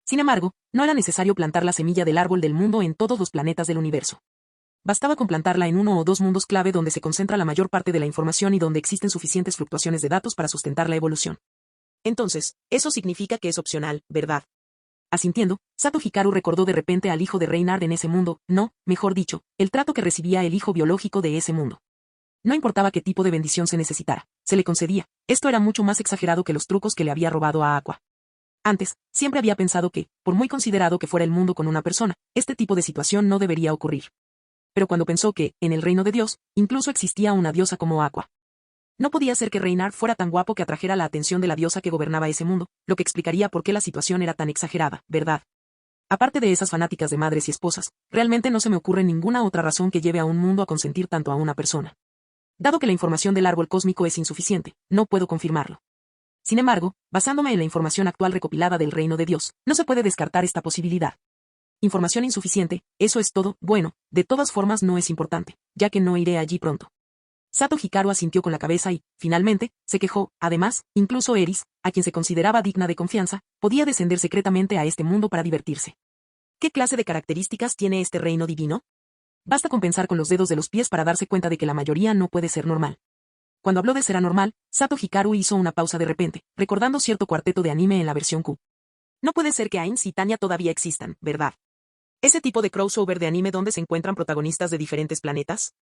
Sin embargo, no era necesario plantar la semilla del árbol del mundo en todos los planetas del universo. Bastaba con plantarla en uno o dos mundos clave donde se concentra la mayor parte de la información y donde existen suficientes fluctuaciones de datos para sustentar la evolución. Entonces, eso significa que es opcional, ¿verdad? Asintiendo, Sato Hikaru recordó de repente al hijo de Reinhard en ese mundo, no, mejor dicho, el trato que recibía el hijo biológico de ese mundo. No importaba qué tipo de bendición se necesitara, se le concedía. Esto era mucho más exagerado que los trucos que le había robado a Aqua. Antes, siempre había pensado que, por muy considerado que fuera el mundo con una persona, este tipo de situación no debería ocurrir. Pero cuando pensó que, en el reino de Dios, incluso existía una diosa como Aqua. No podía ser que Reinhard fuera tan guapo que atrajera la atención de la diosa que gobernaba ese mundo, lo que explicaría por qué la situación era tan exagerada, ¿verdad? Aparte de esas fanáticas de madres y esposas, realmente no se me ocurre ninguna otra razón que lleve a un mundo a consentir tanto a una persona. Dado que la información del árbol cósmico es insuficiente, no puedo confirmarlo. Sin embargo, basándome en la información actual recopilada del reino de Dios, no se puede descartar esta posibilidad. Información insuficiente, eso es todo, bueno, de todas formas no es importante, ya que no iré allí pronto. Sato Hikaru asintió con la cabeza y, finalmente, se quejó. Además, incluso Eris, a quien se consideraba digna de confianza, podía descender secretamente a este mundo para divertirse. ¿Qué clase de características tiene este reino divino? Basta con pensar con los dedos de los pies para darse cuenta de que la mayoría no puede ser normal. Cuando habló de ser anormal, Sato Hikaru hizo una pausa de repente, recordando cierto cuarteto de anime en la versión Q. No puede ser que Ainz y Tanya todavía existan, ¿verdad? ¿Ese tipo de crossover de anime donde se encuentran protagonistas de diferentes planetas?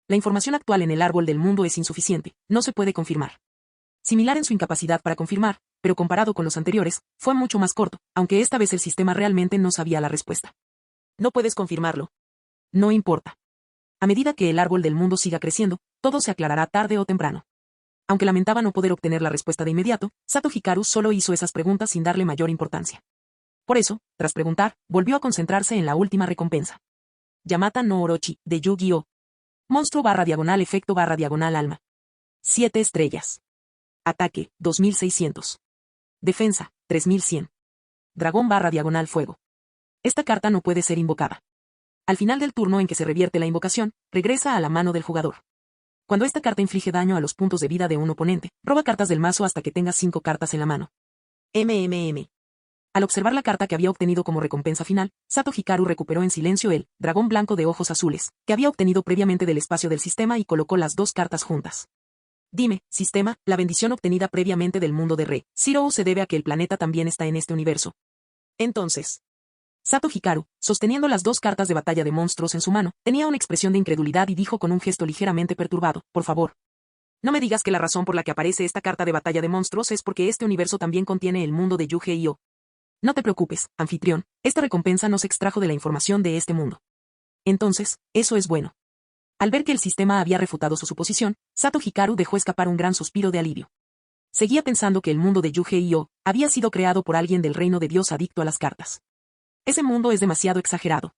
La información actual en el árbol del mundo es insuficiente, no se puede confirmar. Similar en su incapacidad para confirmar, pero comparado con los anteriores, fue mucho más corto, aunque esta vez el sistema realmente no sabía la respuesta. No puedes confirmarlo. No importa. A medida que el árbol del mundo siga creciendo, todo se aclarará tarde o temprano. Aunque lamentaba no poder obtener la respuesta de inmediato, Sato Hikaru solo hizo esas preguntas sin darle mayor importancia. Por eso, tras preguntar, volvió a concentrarse en la última recompensa. Yamata no Orochi, de Yu-Gi-Oh! Monstruo / efecto / alma. 7 estrellas. Ataque, 2600. Defensa, 3100. Dragón / fuego. esta carta no puede ser invocada. Al final del turno en que se revierte la invocación, regresa a la mano del jugador. Cuando esta carta inflige daño a los puntos de vida de un oponente, roba cartas del mazo hasta que tenga 5 cartas en la mano. Al observar la carta que había obtenido como recompensa final, Sato Hikaru recuperó en silencio el dragón blanco de ojos azules, que había obtenido previamente del espacio del sistema y colocó las 2 cartas juntas. Dime, sistema, la bendición obtenida previamente del mundo de Re Zero se debe a que el planeta también está en este universo. Entonces, Sato Hikaru, sosteniendo las 2 cartas de batalla de monstruos en su mano, tenía una expresión de incredulidad y dijo con un gesto ligeramente perturbado, por favor. No me digas que la razón por la que aparece esta carta de batalla de monstruos es porque este universo también contiene el mundo de Yu-Gi-Oh! No te preocupes, anfitrión, esta recompensa no se extrajo de la información de este mundo. Entonces, eso es bueno. Al ver que el sistema había refutado su suposición, Sato Hikaru dejó escapar un gran suspiro de alivio. Seguía pensando que el mundo de Yu-Gi-Oh! Había sido creado por alguien del reino de Dios adicto a las cartas. Ese mundo es demasiado exagerado.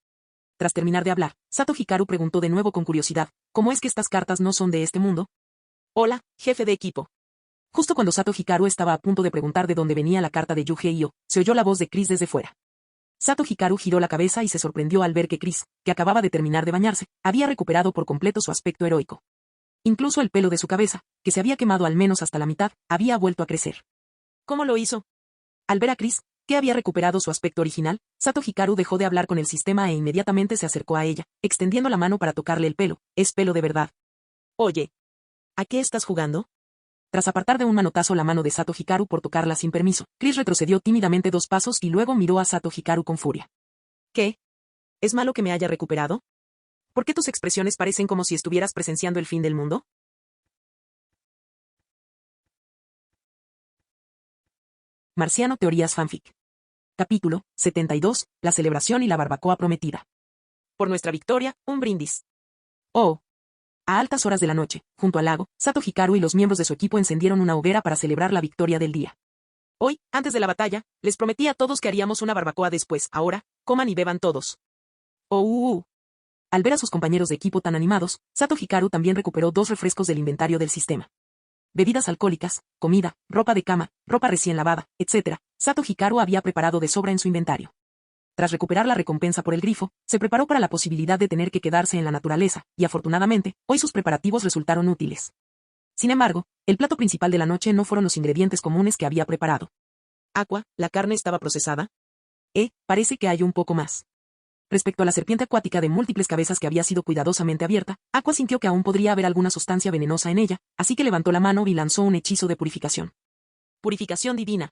Tras terminar de hablar, Sato Hikaru preguntó de nuevo con curiosidad, ¿cómo es que estas cartas no son de este mundo? Hola, jefe de equipo. Justo cuando Sato Hikaru estaba a punto de preguntar de dónde venía la carta de Yu-Gi-Oh!, se oyó la voz de Chris desde fuera. Sato Hikaru giró la cabeza y se sorprendió al ver que Chris, que acababa de terminar de bañarse, había recuperado por completo su aspecto heroico. Incluso el pelo de su cabeza, que se había quemado al menos hasta la mitad, había vuelto a crecer. ¿Cómo lo hizo? Al ver a Chris, que había recuperado su aspecto original, Sato Hikaru dejó de hablar con el sistema e inmediatamente se acercó a ella, extendiendo la mano para tocarle el pelo. Es pelo de verdad. Oye, ¿a qué estás jugando? Tras apartar de un manotazo la mano de Sato Hikaru por tocarla sin permiso, Chris retrocedió tímidamente 2 pasos y luego miró a Sato Hikaru con furia. ¿Qué? ¿Es malo que me haya recuperado? ¿Por qué tus expresiones parecen como si estuvieras presenciando el fin del mundo? Marciano Teorías Fanfic. Capítulo 72, la celebración y la barbacoa prometida. Por nuestra victoria, un brindis. Oh. A altas horas de la noche, junto al lago, Sato Hikaru y los miembros de su equipo encendieron una hoguera para celebrar la victoria del día. Hoy, antes de la batalla, les prometí a todos que haríamos una barbacoa después. Ahora, coman y beban todos. Oh. Al ver a sus compañeros de equipo tan animados, Sato Hikaru también recuperó 2 refrescos del inventario del sistema. Bebidas alcohólicas, comida, ropa de cama, ropa recién lavada, etc., Sato Hikaru había preparado de sobra en su inventario. Tras recuperar la recompensa por el grifo, se preparó para la posibilidad de tener que quedarse en la naturaleza, y afortunadamente, hoy sus preparativos resultaron útiles. Sin embargo, el plato principal de la noche no fueron los ingredientes comunes que había preparado. Aqua, ¿la carne estaba procesada? Parece que hay un poco más. Respecto a la serpiente acuática de múltiples cabezas que había sido cuidadosamente abierta, Aqua sintió que aún podría haber alguna sustancia venenosa en ella, así que levantó la mano y lanzó un hechizo de purificación. Purificación divina.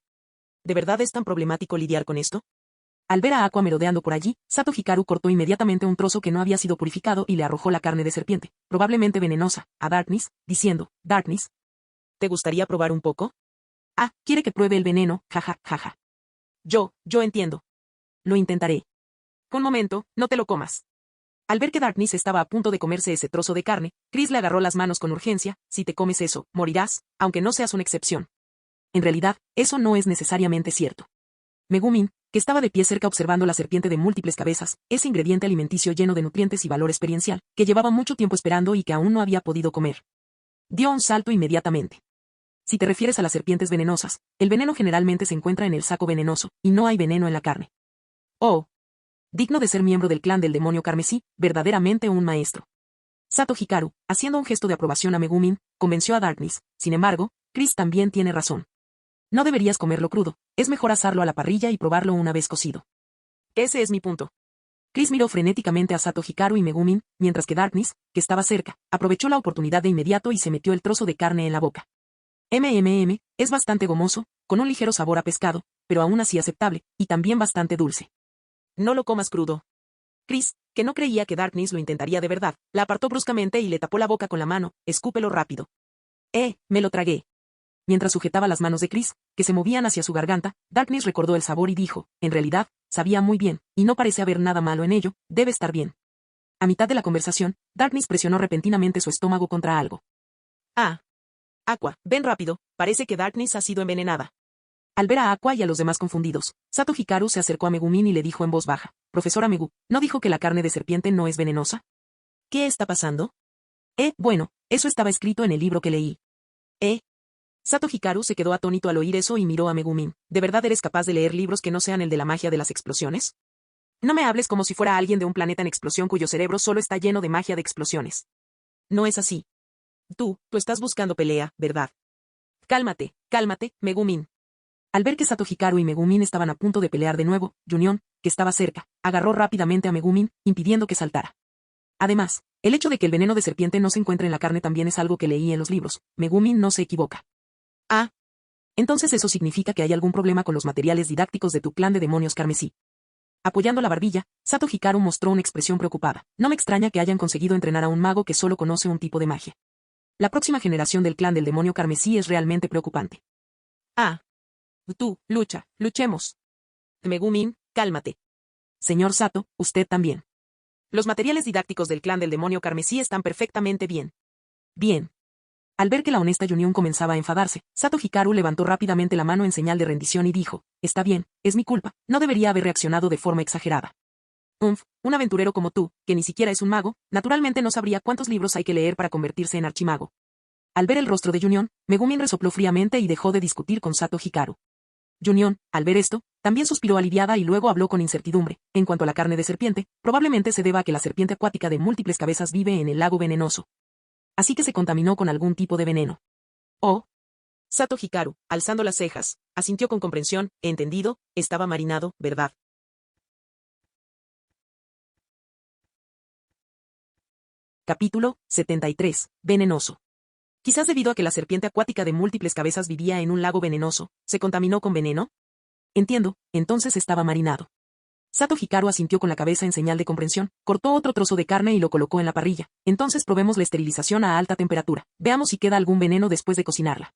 ¿De verdad es tan problemático lidiar con esto? Al ver a Aqua merodeando por allí, Sato Hikaru cortó inmediatamente un trozo que no había sido purificado y le arrojó la carne de serpiente, probablemente venenosa, a Darkness, diciendo, Darkness, ¿te gustaría probar un poco? Ah, quiere que pruebe el veneno, jaja, jaja. Yo entiendo. Lo intentaré. Un momento, no te lo comas. Al ver que Darkness estaba a punto de comerse ese trozo de carne, Chris le agarró las manos con urgencia, si te comes eso, morirás, aunque no seas una excepción. En realidad, eso no es necesariamente cierto. Megumin, que estaba de pie cerca observando la serpiente de múltiples cabezas, ese ingrediente alimenticio lleno de nutrientes y valor experiencial, que llevaba mucho tiempo esperando y que aún no había podido comer. Dio un salto inmediatamente. Si te refieres a las serpientes venenosas, el veneno generalmente se encuentra en el saco venenoso, y no hay veneno en la carne. Oh. Digno de ser miembro del clan del demonio carmesí, verdaderamente un maestro. Sato Hikaru, haciendo un gesto de aprobación a Megumin, convenció a Darkness. Sin embargo, Chris también tiene razón. No deberías comerlo crudo, es mejor asarlo a la parrilla y probarlo una vez cocido. Ese es mi punto. Chris miró frenéticamente a Sato Hikaru y Megumin, mientras que Darkness, que estaba cerca, aprovechó la oportunidad de inmediato y se metió el trozo de carne en la boca. Es bastante gomoso, con un ligero sabor a pescado, pero aún así aceptable, y también bastante dulce. No lo comas crudo. Chris, que no creía que Darkness lo intentaría de verdad, la apartó bruscamente y le tapó la boca con la mano, escúpelo rápido. Me lo tragué. Mientras sujetaba las manos de Chris, que se movían hacia su garganta, Darkness recordó el sabor y dijo, en realidad, sabía muy bien, y no parece haber nada malo en ello, debe estar bien. A mitad de la conversación, Darkness presionó repentinamente su estómago contra algo. Ah. Aqua, ven rápido, parece que Darkness ha sido envenenada. Al ver a Aqua y a los demás confundidos, Sato Hikaru se acercó a Megumin y le dijo en voz baja, Profesora Megu, ¿no dijo que la carne de serpiente no es venenosa? ¿Qué está pasando? Bueno, eso estaba escrito en el libro que leí. Sato Hikaru se quedó atónito al oír eso y miró a Megumin. ¿De verdad eres capaz de leer libros que no sean el de la magia de las explosiones? No me hables como si fuera alguien de un planeta en explosión cuyo cerebro solo está lleno de magia de explosiones. No es así. Tú estás buscando pelea, ¿verdad? Cálmate, cálmate, Megumin. Al ver que Sato Hikaru y Megumin estaban a punto de pelear de nuevo, Junion, que estaba cerca, agarró rápidamente a Megumin, impidiendo que saltara. Además, el hecho de que el veneno de serpiente no se encuentre en la carne también es algo que leí en los libros. Megumin no se equivoca. Ah. Entonces eso significa que hay algún problema con los materiales didácticos de tu clan de demonios carmesí. Apoyando la barbilla, Sato Hikaru mostró una expresión preocupada. No me extraña que hayan conseguido entrenar a un mago que solo conoce un tipo de magia. La próxima generación del clan del demonio carmesí es realmente preocupante. Ah. Luchemos. Megumin, cálmate. Señor Sato, usted también. Los materiales didácticos del clan del demonio carmesí están perfectamente bien. Bien. Al ver que la honesta Junion comenzaba a enfadarse, Sato Hikaru levantó rápidamente la mano en señal de rendición y dijo, está bien, es mi culpa, no debería haber reaccionado de forma exagerada. Un aventurero como tú, que ni siquiera es un mago, naturalmente no sabría cuántos libros hay que leer para convertirse en archimago. Al ver el rostro de Junion, Megumin resopló fríamente y dejó de discutir con Sato Hikaru. Junion, al ver esto, también suspiró aliviada y luego habló con incertidumbre. En cuanto a la carne de serpiente, probablemente se deba a que la serpiente acuática de múltiples cabezas vive en el lago venenoso. Así que se contaminó con algún tipo de veneno. Oh. Sato Hikaru, alzando las cejas, asintió con comprensión, entendido, estaba marinado, ¿verdad? Capítulo 73. Venenoso. Quizás debido a que la serpiente acuática de múltiples cabezas vivía en un lago venenoso, ¿se contaminó con veneno? Entiendo, entonces estaba marinado. Sato Hikaru asintió con la cabeza en señal de comprensión, cortó otro trozo de carne y lo colocó en la parrilla. Entonces probemos la esterilización a alta temperatura. Veamos si queda algún veneno después de cocinarla.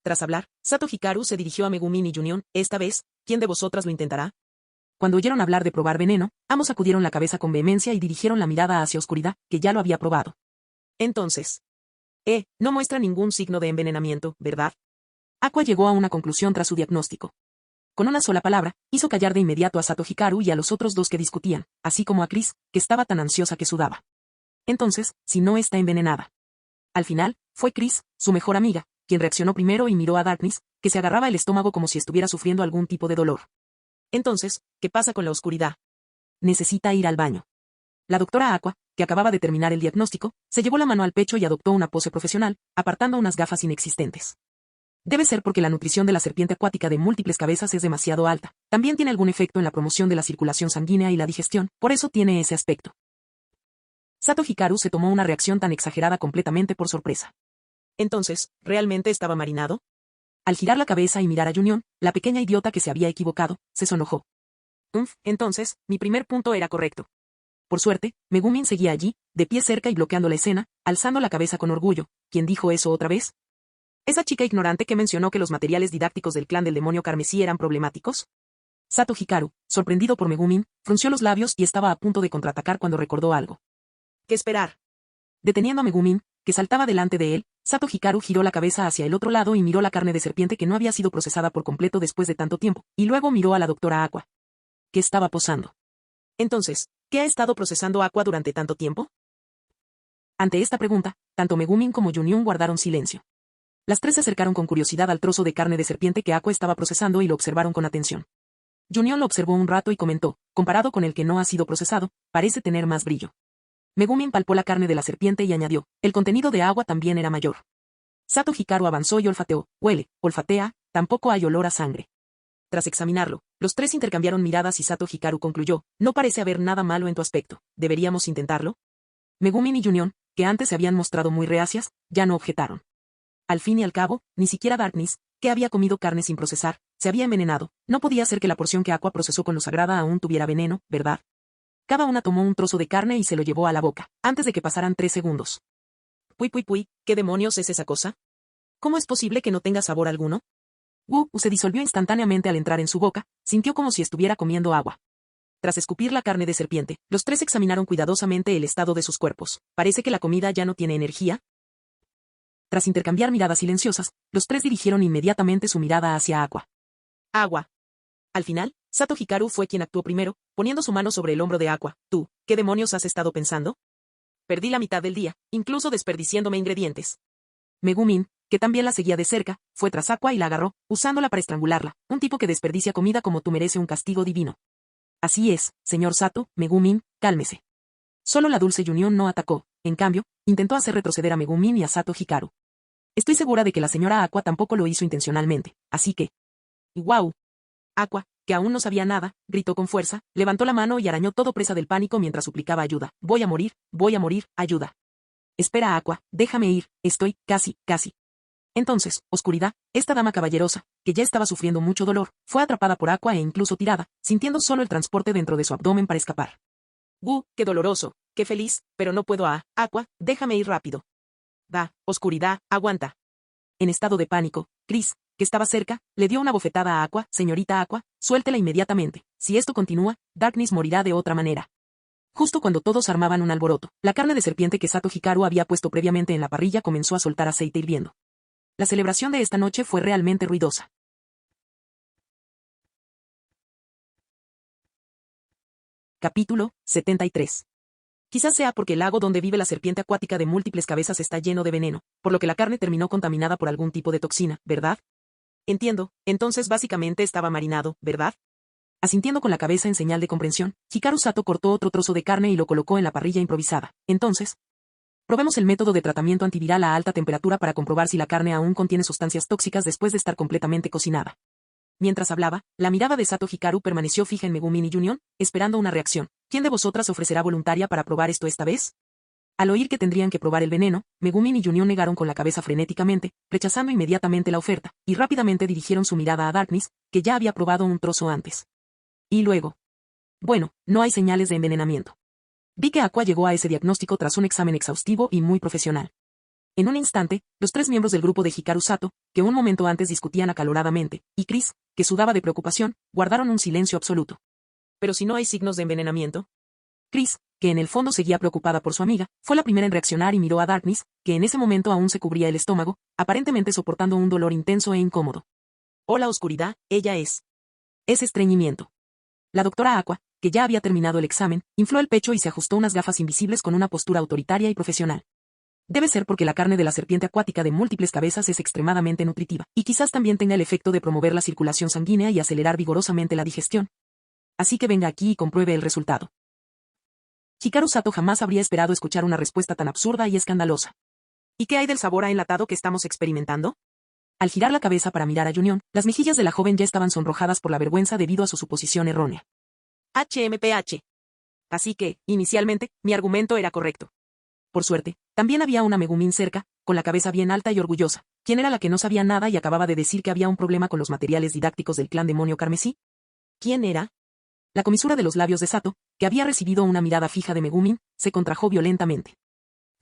Tras hablar, Sato Hikaru se dirigió a Megumin y Junion. Esta vez, ¿quién de vosotras lo intentará? Cuando oyeron hablar de probar veneno, ambos sacudieron la cabeza con vehemencia y dirigieron la mirada hacia oscuridad, que ya lo había probado. Entonces. No muestra ningún signo de envenenamiento, ¿verdad? Aqua llegó a una conclusión tras su diagnóstico. Con una sola palabra, hizo callar de inmediato a Sato Hikaru y a los otros dos que discutían, así como a Chris, que estaba tan ansiosa que sudaba. Entonces, si no está envenenada. Al final, fue Chris, su mejor amiga, quien reaccionó primero y miró a Darkness, que se agarraba el estómago como si estuviera sufriendo algún tipo de dolor. Entonces, ¿qué pasa con la oscuridad? Necesita ir al baño. La doctora Aqua, que acababa de terminar el diagnóstico, se llevó la mano al pecho y adoptó una pose profesional, apartando unas gafas inexistentes. Debe ser porque la nutrición de la serpiente acuática de múltiples cabezas es demasiado alta. También tiene algún efecto en la promoción de la circulación sanguínea y la digestión, por eso tiene ese aspecto. Sato Hikaru se tomó una reacción tan exagerada completamente por sorpresa. Entonces, ¿realmente estaba marinado? Al girar la cabeza y mirar a Junion, la pequeña idiota que se había equivocado, se sonrojó. Entonces, mi primer punto era correcto. Por suerte, Megumin seguía allí, de pie cerca y bloqueando la escena, alzando la cabeza con orgullo. ¿Quién dijo eso otra vez? ¿Esa chica ignorante que mencionó que los materiales didácticos del clan del demonio carmesí eran problemáticos? Sato Hikaru, sorprendido por Megumin, frunció los labios y estaba a punto de contraatacar cuando recordó algo. ¿Qué esperar? Deteniendo a Megumin, que saltaba delante de él, Sato Hikaru giró la cabeza hacia el otro lado y miró la carne de serpiente que no había sido procesada por completo después de tanto tiempo, y luego miró a la doctora Aqua. ¿Qué estaba posando? Entonces, ¿qué ha estado procesando Aqua durante tanto tiempo? Ante esta pregunta, tanto Megumin como Junion guardaron silencio. Las tres se acercaron con curiosidad al trozo de carne de serpiente que Aqua estaba procesando y lo observaron con atención. Junion lo observó un rato y comentó, comparado con el que no ha sido procesado, parece tener más brillo. Megumin palpó la carne de la serpiente y añadió, el contenido de agua también era mayor. Sato Hikaru avanzó y olfateó, huele, olfatea, tampoco hay olor a sangre. Tras examinarlo, los tres intercambiaron miradas y Sato Hikaru concluyó, no parece haber nada malo en tu aspecto, ¿deberíamos intentarlo? Megumin y Junion, que antes se habían mostrado muy reacias, ya no objetaron. Al fin y al cabo, ni siquiera Darkness, que había comido carne sin procesar, se había envenenado, no podía ser que la porción que Aqua procesó con luz sagrada aún tuviera veneno, ¿verdad? Cada una tomó un trozo de carne y se lo llevó a la boca, antes de que pasaran 3 segundos. Puy, ¿qué demonios es esa cosa? ¿Cómo es posible que no tenga sabor alguno? Se disolvió instantáneamente al entrar en su boca, sintió como si estuviera comiendo agua. Tras escupir la carne de serpiente, los tres examinaron cuidadosamente el estado de sus cuerpos. ¿Parece que la comida ya no tiene energía? Tras intercambiar miradas silenciosas, los tres dirigieron inmediatamente su mirada hacia Aqua. Agua. Al final, Sato Hikaru fue quien actuó primero, poniendo su mano sobre el hombro de Aqua. ¿Tú, qué demonios has estado pensando? Perdí la mitad del día, incluso desperdiciándome ingredientes. Megumin, que también la seguía de cerca, fue tras Aqua y la agarró, usándola para estrangularla. Un tipo que desperdicia comida como tú merece un castigo divino. Así es, señor Sato, Megumin, cálmese. Solo la Dulce Unión no atacó, en cambio, intentó hacer retroceder a Megumin y a Sato Hikaru. Estoy segura de que la señora Aqua tampoco lo hizo intencionalmente, así que... ¡Guau! Aqua, que aún no sabía nada, gritó con fuerza, levantó la mano y arañó todo presa del pánico mientras suplicaba ayuda. Voy a morir, ayuda. Espera, Aqua, déjame ir, estoy, casi. Entonces, Oscuridad, esta dama caballerosa, que ya estaba sufriendo mucho dolor, fue atrapada por Aqua e incluso tirada, sintiendo solo el transporte dentro de su abdomen para escapar. ¡Qué doloroso! ¡Qué feliz! Pero no puedo. Aqua, déjame ir rápido. Oscuridad, aguanta. En estado de pánico, Chris, que estaba cerca, le dio una bofetada a Aqua. Señorita Aqua, suéltela inmediatamente. Si esto continúa, Darkness morirá de otra manera. Justo cuando todos armaban un alboroto, la carne de serpiente que Sato Hikaru había puesto previamente en la parrilla comenzó a soltar aceite hirviendo. La celebración de esta noche fue realmente ruidosa. Capítulo 73. Quizás sea porque el lago donde vive la serpiente acuática de múltiples cabezas está lleno de veneno, por lo que la carne terminó contaminada por algún tipo de toxina, ¿verdad? Entiendo, entonces básicamente estaba marinado, ¿verdad? Asintiendo con la cabeza en señal de comprensión, Hikaru Sato cortó otro trozo de carne y lo colocó en la parrilla improvisada. Entonces, probemos el método de tratamiento antiviral a alta temperatura para comprobar si la carne aún contiene sustancias tóxicas después de estar completamente cocinada. Mientras hablaba, la mirada de Sato Hikaru permaneció fija en Megumin y Union, esperando una reacción. ¿Quién de vosotras ofrecerá voluntaria para probar esto esta vez? Al oír que tendrían que probar el veneno, Megumin y Union negaron con la cabeza frenéticamente, rechazando inmediatamente la oferta, y rápidamente dirigieron su mirada a Darkness, que ya había probado un trozo antes. Y luego. Bueno, no hay señales de envenenamiento. Vi que Aqua llegó a ese diagnóstico tras un examen exhaustivo y muy profesional. En un instante, los tres miembros del grupo de Hikaru Sato, que un momento antes discutían acaloradamente, y Chris, que sudaba de preocupación, guardaron un silencio absoluto. Pero si no hay signos de envenenamiento. Chris, que en el fondo seguía preocupada por su amiga, fue la primera en reaccionar y miró a Darkness, que en ese momento aún se cubría el estómago, aparentemente soportando un dolor intenso e incómodo. Hola Oscuridad, ella es. Es estreñimiento. La doctora Aqua, que ya había terminado el examen, infló el pecho y se ajustó unas gafas invisibles con una postura autoritaria y profesional. Debe ser porque la carne de la serpiente acuática de múltiples cabezas es extremadamente nutritiva, y quizás también tenga el efecto de promover la circulación sanguínea y acelerar vigorosamente la digestión. Así que venga aquí y compruebe el resultado. Hikaru Sato jamás habría esperado escuchar una respuesta tan absurda y escandalosa. ¿Y qué hay del sabor a enlatado que estamos experimentando? Al girar la cabeza para mirar a Union, las mejillas de la joven ya estaban sonrojadas por la vergüenza debido a su suposición errónea. HMPH. Así que, inicialmente, mi argumento era correcto. Por suerte, también había una Megumin cerca, con la cabeza bien alta y orgullosa, quien era la que no sabía nada y acababa de decir que había un problema con los materiales didácticos del clan demonio carmesí. ¿Quién era? La comisura de los labios de Sato, que había recibido una mirada fija de Megumin, se contrajo violentamente.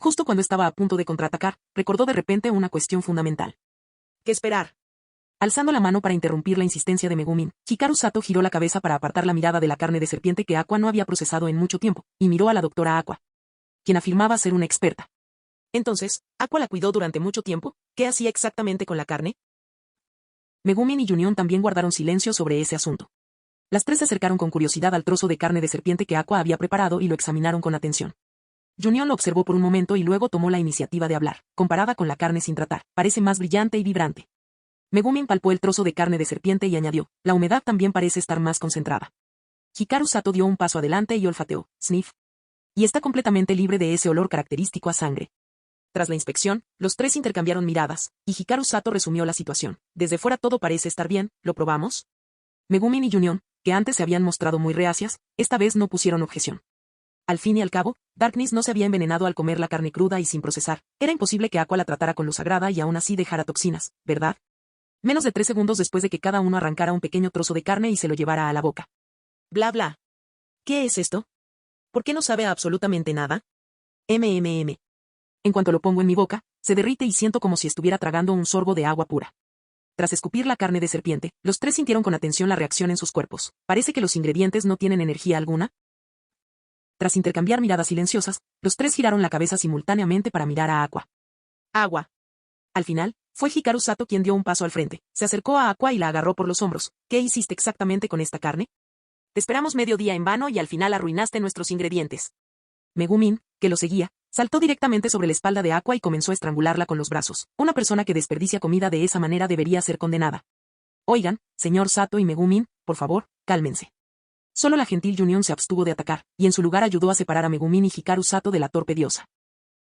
Justo cuando estaba a punto de contraatacar, recordó de repente una cuestión fundamental. ¿Qué esperar? Alzando la mano para interrumpir la insistencia de Megumin, Hikaru Sato giró la cabeza para apartar la mirada de la carne de serpiente que Aqua no había procesado en mucho tiempo, y miró a la doctora Aqua, quien afirmaba ser una experta. Entonces, ¿Aqua la cuidó durante mucho tiempo? ¿Qué hacía exactamente con la carne? Megumin y Union también guardaron silencio sobre ese asunto. Las tres se acercaron con curiosidad al trozo de carne de serpiente que Aqua había preparado y lo examinaron con atención. Union lo observó por un momento y luego tomó la iniciativa de hablar. Comparada con la carne sin tratar, parece más brillante y vibrante. Megumin palpó el trozo de carne de serpiente y añadió, la humedad también parece estar más concentrada. Hikaru Sato dio un paso adelante y olfateó, sniff. Y está completamente libre de ese olor característico a sangre. Tras la inspección, los tres intercambiaron miradas, y Hikaru Sato resumió la situación. Desde fuera todo parece estar bien, ¿lo probamos? Megumin y Union, que antes se habían mostrado muy reacias, esta vez no pusieron objeción. Al fin y al cabo, Darkness no se había envenenado al comer la carne cruda y sin procesar. Era imposible que Aqua la tratara con luz sagrada y aún así dejara toxinas, ¿verdad? Menos de 3 segundos después de que cada uno arrancara un pequeño trozo de carne y se lo llevara a la boca. Bla bla. ¿Qué es esto? ¿Por qué no sabe a absolutamente nada? MMM. En cuanto lo pongo en mi boca, se derrite y siento como si estuviera tragando un sorbo de agua pura. Tras escupir la carne de serpiente, los tres sintieron con atención la reacción en sus cuerpos. Parece que los ingredientes no tienen energía alguna. Tras intercambiar miradas silenciosas, los tres giraron la cabeza simultáneamente para mirar a Aqua. Agua. Al final, fue Hikaru Sato quien dio un paso al frente. Se acercó a Aqua y la agarró por los hombros. ¿Qué hiciste exactamente con esta carne? Te esperamos medio día en vano y al final arruinaste nuestros ingredientes. Megumin, que lo seguía, saltó directamente sobre la espalda de Aqua y comenzó a estrangularla con los brazos. Una persona que desperdicia comida de esa manera debería ser condenada. Oigan, señor Sato y Megumin, por favor, cálmense. Solo la gentil Junion se abstuvo de atacar, y en su lugar ayudó a separar a Megumin y Hikaru Sato de la torpe diosa.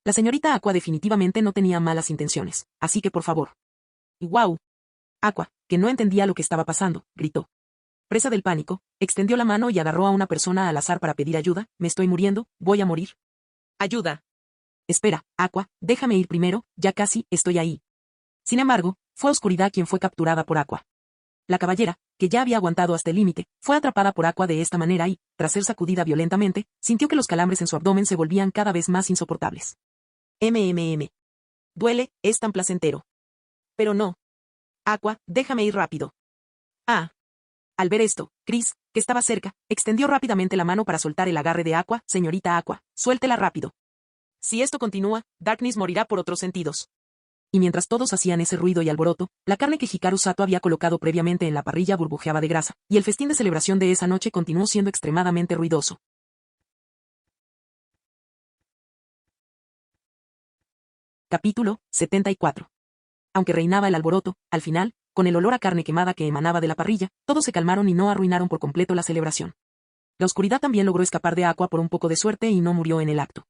La señorita Aqua definitivamente no tenía malas intenciones, así que por favor. ¡Guau! Aqua, que no entendía lo que estaba pasando, gritó. Presa del pánico, extendió la mano y agarró a una persona al azar para pedir ayuda. Me estoy muriendo, voy a morir. ¡Ayuda! Espera, Aqua, déjame ir primero, ya casi, estoy ahí. Sin embargo, fue Oscuridad quien fue capturada por Aqua. La caballera, que ya había aguantado hasta el límite, fue atrapada por Aqua de esta manera y, tras ser sacudida violentamente, sintió que los calambres en su abdomen se volvían cada vez más insoportables. Duele, es tan placentero. Pero no. Aqua, déjame ir rápido. Ah. Al ver esto, Chris, que estaba cerca, extendió rápidamente la mano para soltar el agarre de Aqua. Señorita Aqua, suéltela rápido. Si esto continúa, Darkness morirá por otros sentidos. Y mientras todos hacían ese ruido y alboroto, la carne que Hikaru Sato había colocado previamente en la parrilla burbujeaba de grasa, y el festín de celebración de esa noche continuó siendo extremadamente ruidoso. Capítulo 74. Aunque reinaba el alboroto, al final, con el olor a carne quemada que emanaba de la parrilla, todos se calmaron y no arruinaron por completo la celebración. La oscuridad también logró escapar de Aqua por un poco de suerte y no murió en el acto.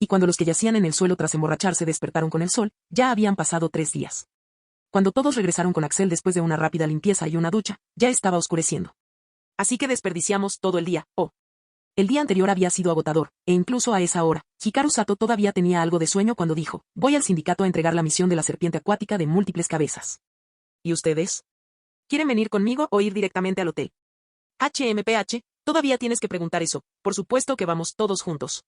Y cuando los que yacían en el suelo tras emborracharse despertaron con el sol, ya habían pasado 3 días. Cuando todos regresaron con Axel después de una rápida limpieza y una ducha, ya estaba oscureciendo. Así que desperdiciamos todo el día, oh. El día anterior había sido agotador, e incluso a esa hora, Hikaru Sato todavía tenía algo de sueño cuando dijo, voy al sindicato a entregar la misión de la serpiente acuática de múltiples cabezas. ¿Y ustedes? ¿Quieren venir conmigo o ir directamente al hotel? HMPH, todavía tienes que preguntar eso, por supuesto que vamos todos juntos.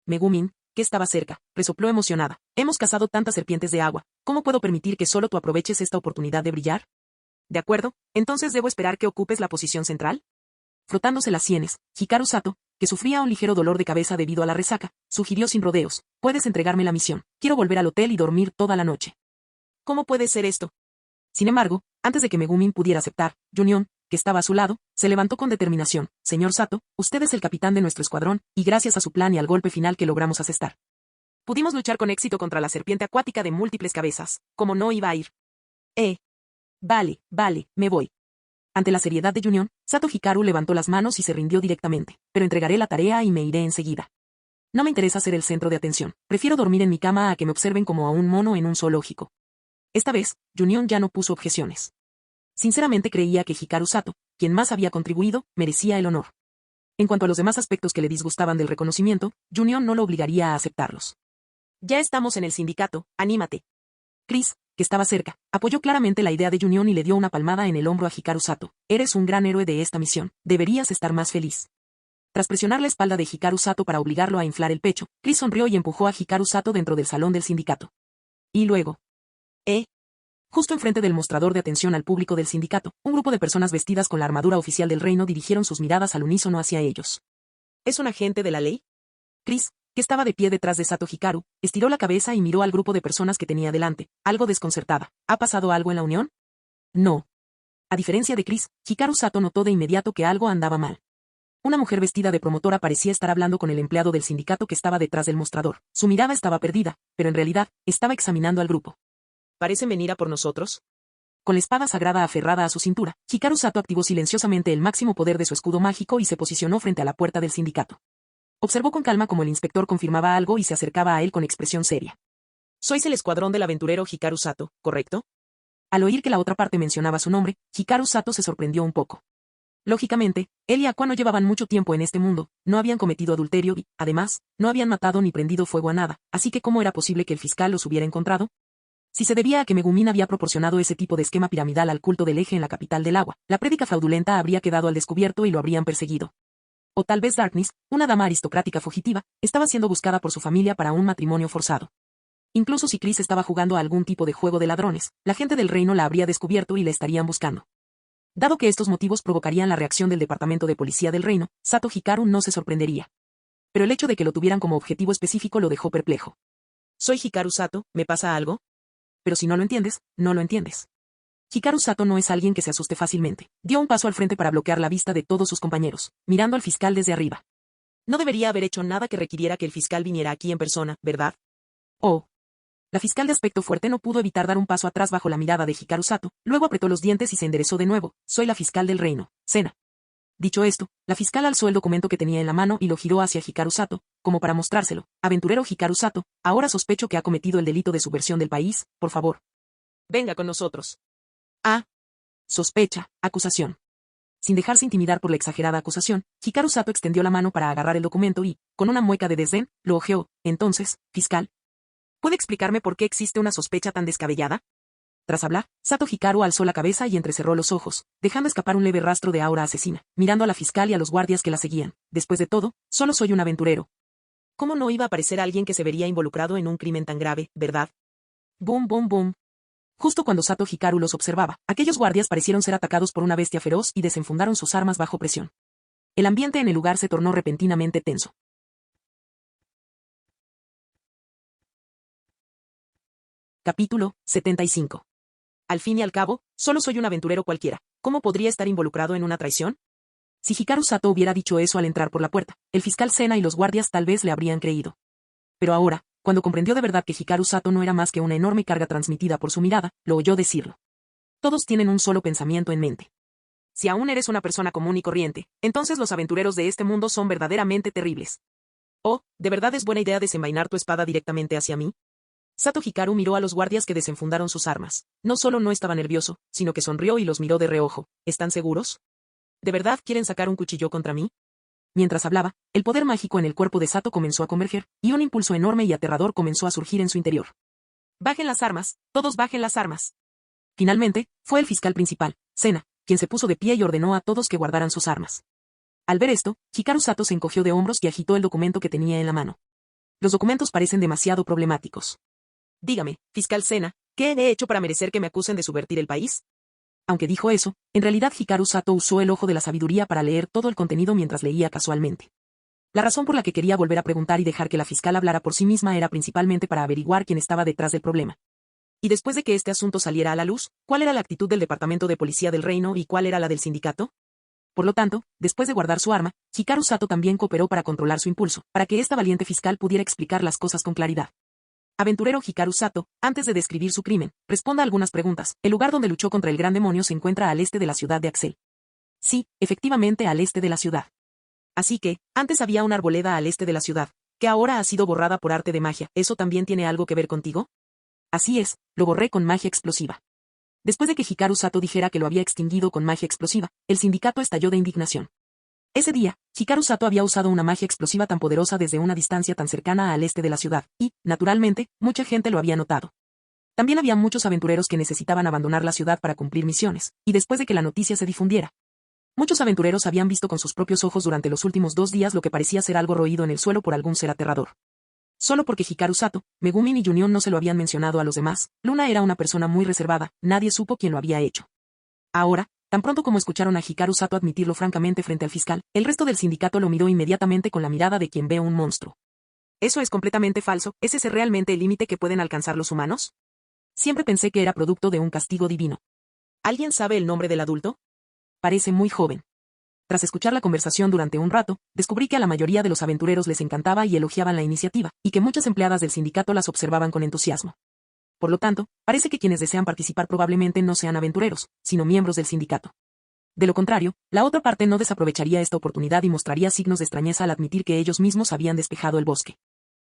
Megumin, que estaba cerca, resopló emocionada. Hemos cazado tantas serpientes de agua, ¿cómo puedo permitir que solo tú aproveches esta oportunidad de brillar? De acuerdo, entonces debo esperar que ocupes la posición central. Frotándose las sienes, Hikaru Sato, que sufría un ligero dolor de cabeza debido a la resaca, sugirió sin rodeos, puedes entregarme la misión, quiero volver al hotel y dormir toda la noche. ¿Cómo puede ser esto? Sin embargo, antes de que Megumin pudiera aceptar, Junion, que estaba a su lado, se levantó con determinación. Señor Sato, usted es el capitán de nuestro escuadrón, y gracias a su plan y al golpe final que logramos asestar, pudimos luchar con éxito contra la serpiente acuática de múltiples cabezas. ¿Cómo no iba a ir? Vale, me voy. Ante la seriedad de Junion, Sato Hikaru levantó las manos y se rindió directamente. Pero entregaré la tarea y me iré enseguida. No me interesa ser el centro de atención, prefiero dormir en mi cama a que me observen como a un mono en un zoológico. Esta vez, Junion ya no puso objeciones. Sinceramente creía que Hikaru Sato, quien más había contribuido, merecía el honor. En cuanto a los demás aspectos que le disgustaban del reconocimiento, Junion no lo obligaría a aceptarlos. Ya estamos en el sindicato, anímate. Chris, que estaba cerca, apoyó claramente la idea de Junion y le dio una palmada en el hombro a Hikaru Sato. Eres un gran héroe de esta misión, deberías estar más feliz. Tras presionar la espalda de Hikaru Sato para obligarlo a inflar el pecho, Chris sonrió y empujó a Hikaru Sato dentro del salón del sindicato. Y luego. Justo enfrente del mostrador de atención al público del sindicato, un grupo de personas vestidas con la armadura oficial del reino dirigieron sus miradas al unísono hacia ellos. ¿Es un agente de la ley? Chris, que estaba de pie detrás de Sato Hikaru, estiró la cabeza y miró al grupo de personas que tenía delante, algo desconcertada. ¿Ha pasado algo en la unión? No. A diferencia de Chris, Hikaru Sato notó de inmediato que algo andaba mal. Una mujer vestida de promotora parecía estar hablando con el empleado del sindicato que estaba detrás del mostrador. Su mirada estaba perdida, pero en realidad, estaba examinando al grupo. ¿Parecen venir a por nosotros? Con la espada sagrada aferrada a su cintura, Hikaru Sato activó silenciosamente el máximo poder de su escudo mágico y se posicionó frente a la puerta del sindicato. Observó con calma cómo el inspector confirmaba algo y se acercaba a él con expresión seria. Sois el escuadrón del aventurero Hikaru Sato, ¿correcto? Al oír que la otra parte mencionaba su nombre, Hikaru Sato se sorprendió un poco. Lógicamente, él y Aqua no llevaban mucho tiempo en este mundo, no habían cometido adulterio y, además, no habían matado ni prendido fuego a nada, así que ¿cómo era posible que el fiscal los hubiera encontrado? Si se debía a que Megumin había proporcionado ese tipo de esquema piramidal al culto del eje en la capital del agua, la prédica fraudulenta habría quedado al descubierto y lo habrían perseguido. O tal vez Darkness, una dama aristocrática fugitiva, estaba siendo buscada por su familia para un matrimonio forzado. Incluso si Chris estaba jugando a algún tipo de juego de ladrones, la gente del reino la habría descubierto y la estarían buscando. Dado que estos motivos provocarían la reacción del departamento de policía del reino, Sato Hikaru no se sorprendería. Pero el hecho de que lo tuvieran como objetivo específico lo dejó perplejo. Soy Hikaru Sato, ¿me pasa algo? Pero si no lo entiendes, no lo entiendes. Hikaru Sato no es alguien que se asuste fácilmente. Dio un paso al frente para bloquear la vista de todos sus compañeros, mirando al fiscal desde arriba. No debería haber hecho nada que requiriera que el fiscal viniera aquí en persona, ¿verdad? Oh. La fiscal de aspecto fuerte no pudo evitar dar un paso atrás bajo la mirada de Hikaru Sato, luego apretó los dientes y se enderezó de nuevo. Soy la fiscal del reino, Sena. Dicho esto, la fiscal alzó el documento que tenía en la mano y lo giró hacia Hikaru Sato, como para mostrárselo. Aventurero Hikaru Sato, ahora sospecho que ha cometido el delito de subversión del país, por favor. Venga con nosotros. Ah. Sospecha, acusación. Sin dejarse intimidar por la exagerada acusación, Hikaru Sato extendió la mano para agarrar el documento y, con una mueca de desdén, lo hojeó. Entonces, fiscal, ¿puede explicarme por qué existe una sospecha tan descabellada? Tras hablar, Sato Hikaru alzó la cabeza y entrecerró los ojos, dejando escapar un leve rastro de aura asesina, mirando a la fiscal y a los guardias que la seguían. Después de todo, solo soy un aventurero. ¿Cómo no iba a aparecer alguien que se vería involucrado en un crimen tan grave, verdad? Boom, boom, boom. Justo cuando Sato Hikaru los observaba, aquellos guardias parecieron ser atacados por una bestia feroz y desenfundaron sus armas bajo presión. El ambiente en el lugar se tornó repentinamente tenso. Capítulo 75. Al fin y al cabo, solo soy un aventurero cualquiera. ¿Cómo podría estar involucrado en una traición? Si Hikaru Sato hubiera dicho eso al entrar por la puerta, el fiscal Sena y los guardias tal vez le habrían creído. Pero ahora, cuando comprendió de verdad que Hikaru Sato no era más que una enorme carga transmitida por su mirada, lo oyó decirlo. Todos tienen un solo pensamiento en mente. Si aún eres una persona común y corriente, entonces los aventureros de este mundo son verdaderamente terribles. Oh, ¿de verdad es buena idea desenvainar tu espada directamente hacia mí? Sato Hikaru miró a los guardias que desenfundaron sus armas. No solo no estaba nervioso, sino que sonrió y los miró de reojo. ¿Están seguros? ¿De verdad quieren sacar un cuchillo contra mí? Mientras hablaba, el poder mágico en el cuerpo de Sato comenzó a converger, y un impulso enorme y aterrador comenzó a surgir en su interior. ¡Bajen las armas! ¡Todos bajen las armas! Finalmente, fue el fiscal principal, Sena, quien se puso de pie y ordenó a todos que guardaran sus armas. Al ver esto, Hikaru Sato se encogió de hombros y agitó el documento que tenía en la mano. Los documentos parecen demasiado problemáticos. Dígame, fiscal Sena, ¿qué he hecho para merecer que me acusen de subvertir el país? Aunque dijo eso, en realidad Hikaru Sato usó el ojo de la sabiduría para leer todo el contenido mientras leía casualmente. La razón por la que quería volver a preguntar y dejar que la fiscal hablara por sí misma era principalmente para averiguar quién estaba detrás del problema. Y después de que este asunto saliera a la luz, ¿cuál era la actitud del Departamento de Policía del Reino y cuál era la del sindicato? Por lo tanto, después de guardar su arma, Hikaru Sato también cooperó para controlar su impulso, para que esta valiente fiscal pudiera explicar las cosas con claridad. Aventurero Hikaru Sato, antes de describir su crimen, responda algunas preguntas. El lugar donde luchó contra el gran demonio se encuentra al este de la ciudad de Axel. Sí, efectivamente al este de la ciudad. Así que, antes había una arboleda al este de la ciudad, que ahora ha sido borrada por arte de magia. ¿Eso también tiene algo que ver contigo? Así es, lo borré con magia explosiva. Después de que Hikaru Sato dijera que lo había extinguido con magia explosiva, el sindicato estalló de indignación. Ese día, Hikaru Sato había usado una magia explosiva tan poderosa desde una distancia tan cercana al este de la ciudad, y, naturalmente, mucha gente lo había notado. También había muchos aventureros que necesitaban abandonar la ciudad para cumplir misiones, y después de que la noticia se difundiera. Muchos aventureros habían visto con sus propios ojos durante los últimos 2 días lo que parecía ser algo roído en el suelo por algún ser aterrador. Solo porque Hikaru Sato, Megumin y Junion no se lo habían mencionado a los demás, Luna era una persona muy reservada, nadie supo quién lo había hecho. Ahora, tan pronto como escucharon a Hikaru Sato admitirlo francamente frente al fiscal, el resto del sindicato lo miró inmediatamente con la mirada de quien ve un monstruo. Eso es completamente falso. ¿Es ese realmente el límite que pueden alcanzar los humanos? Siempre pensé que era producto de un castigo divino. ¿Alguien sabe el nombre del adulto? Parece muy joven. Tras escuchar la conversación durante un rato, descubrí que a la mayoría de los aventureros les encantaba y elogiaban la iniciativa, y que muchas empleadas del sindicato las observaban con entusiasmo. Por lo tanto, parece que quienes desean participar probablemente no sean aventureros, sino miembros del sindicato. De lo contrario, la otra parte no desaprovecharía esta oportunidad y mostraría signos de extrañeza al admitir que ellos mismos habían despejado el bosque.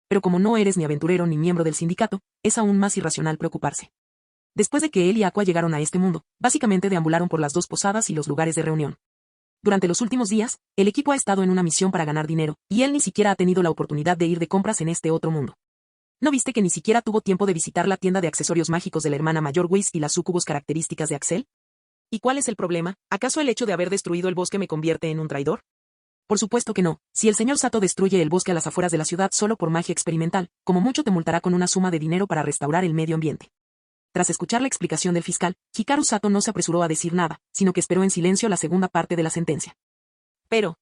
Pero como no eres ni aventurero ni miembro del sindicato, es aún más irracional preocuparse. Después de que él y Aqua llegaron a este mundo, básicamente deambularon por las 2 posadas y los lugares de reunión. Durante los últimos días, el equipo ha estado en una misión para ganar dinero, y él ni siquiera ha tenido la oportunidad de ir de compras en este otro mundo. ¿No viste que ni siquiera tuvo tiempo de visitar la tienda de accesorios mágicos de la hermana mayor Whis y las súcubos características de Axel? ¿Y cuál es el problema? ¿Acaso el hecho de haber destruido el bosque me convierte en un traidor? Por supuesto que no. Si el señor Sato destruye el bosque a las afueras de la ciudad solo por magia experimental, como mucho te multará con una suma de dinero para restaurar el medio ambiente. Tras escuchar la explicación del fiscal, Hikaru Sato no se apresuró a decir nada, sino que esperó en silencio la segunda parte de la sentencia. Pero,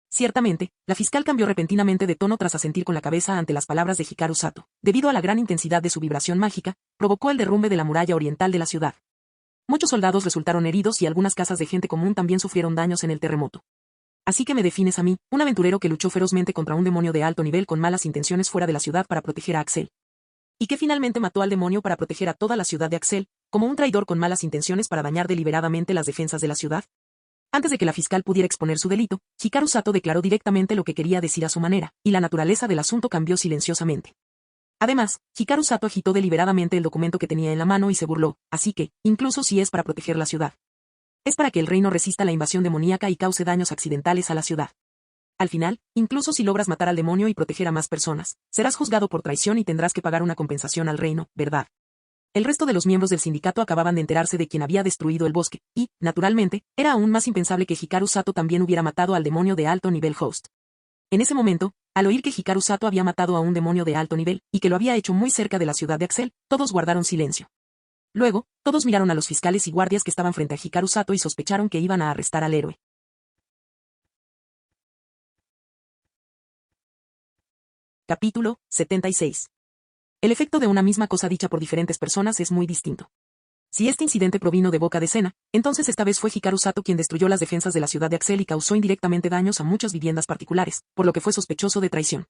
ciertamente, la fiscal cambió repentinamente de tono tras asentir con la cabeza ante las palabras de Hikaru Sato. Debido a la gran intensidad de su vibración mágica, provocó el derrumbe de la muralla oriental de la ciudad. Muchos soldados resultaron heridos y algunas casas de gente común también sufrieron daños en el terremoto. Así que me defines a mí, un aventurero que luchó ferozmente contra un demonio de alto nivel con malas intenciones fuera de la ciudad para proteger a Axel. Y que finalmente mató al demonio para proteger a toda la ciudad de Axel, como un traidor con malas intenciones para dañar deliberadamente las defensas de la ciudad. Antes de que la fiscal pudiera exponer su delito, Hikaru Sato declaró directamente lo que quería decir a su manera, y la naturaleza del asunto cambió silenciosamente. Además, Hikaru Sato agitó deliberadamente el documento que tenía en la mano y se burló, así que, incluso si es para proteger la ciudad, es para que el reino resista la invasión demoníaca y cause daños accidentales a la ciudad. Al final, incluso si logras matar al demonio y proteger a más personas, serás juzgado por traición y tendrás que pagar una compensación al reino, ¿verdad? El resto de los miembros del sindicato acababan de enterarse de quien había destruido el bosque, y, naturalmente, era aún más impensable que Hikaru Sato también hubiera matado al demonio de alto nivel Host. En ese momento, al oír que Hikaru Sato había matado a un demonio de alto nivel, y que lo había hecho muy cerca de la ciudad de Axel, todos guardaron silencio. Luego, todos miraron a los fiscales y guardias que estaban frente a Hikaru Sato y sospecharon que iban a arrestar al héroe. Capítulo 76. El efecto de una misma cosa dicha por diferentes personas es muy distinto. Si este incidente provino de boca de Sena, entonces esta vez fue Hikaru Sato quien destruyó las defensas de la ciudad de Axel y causó indirectamente daños a muchas viviendas particulares, por lo que fue sospechoso de traición.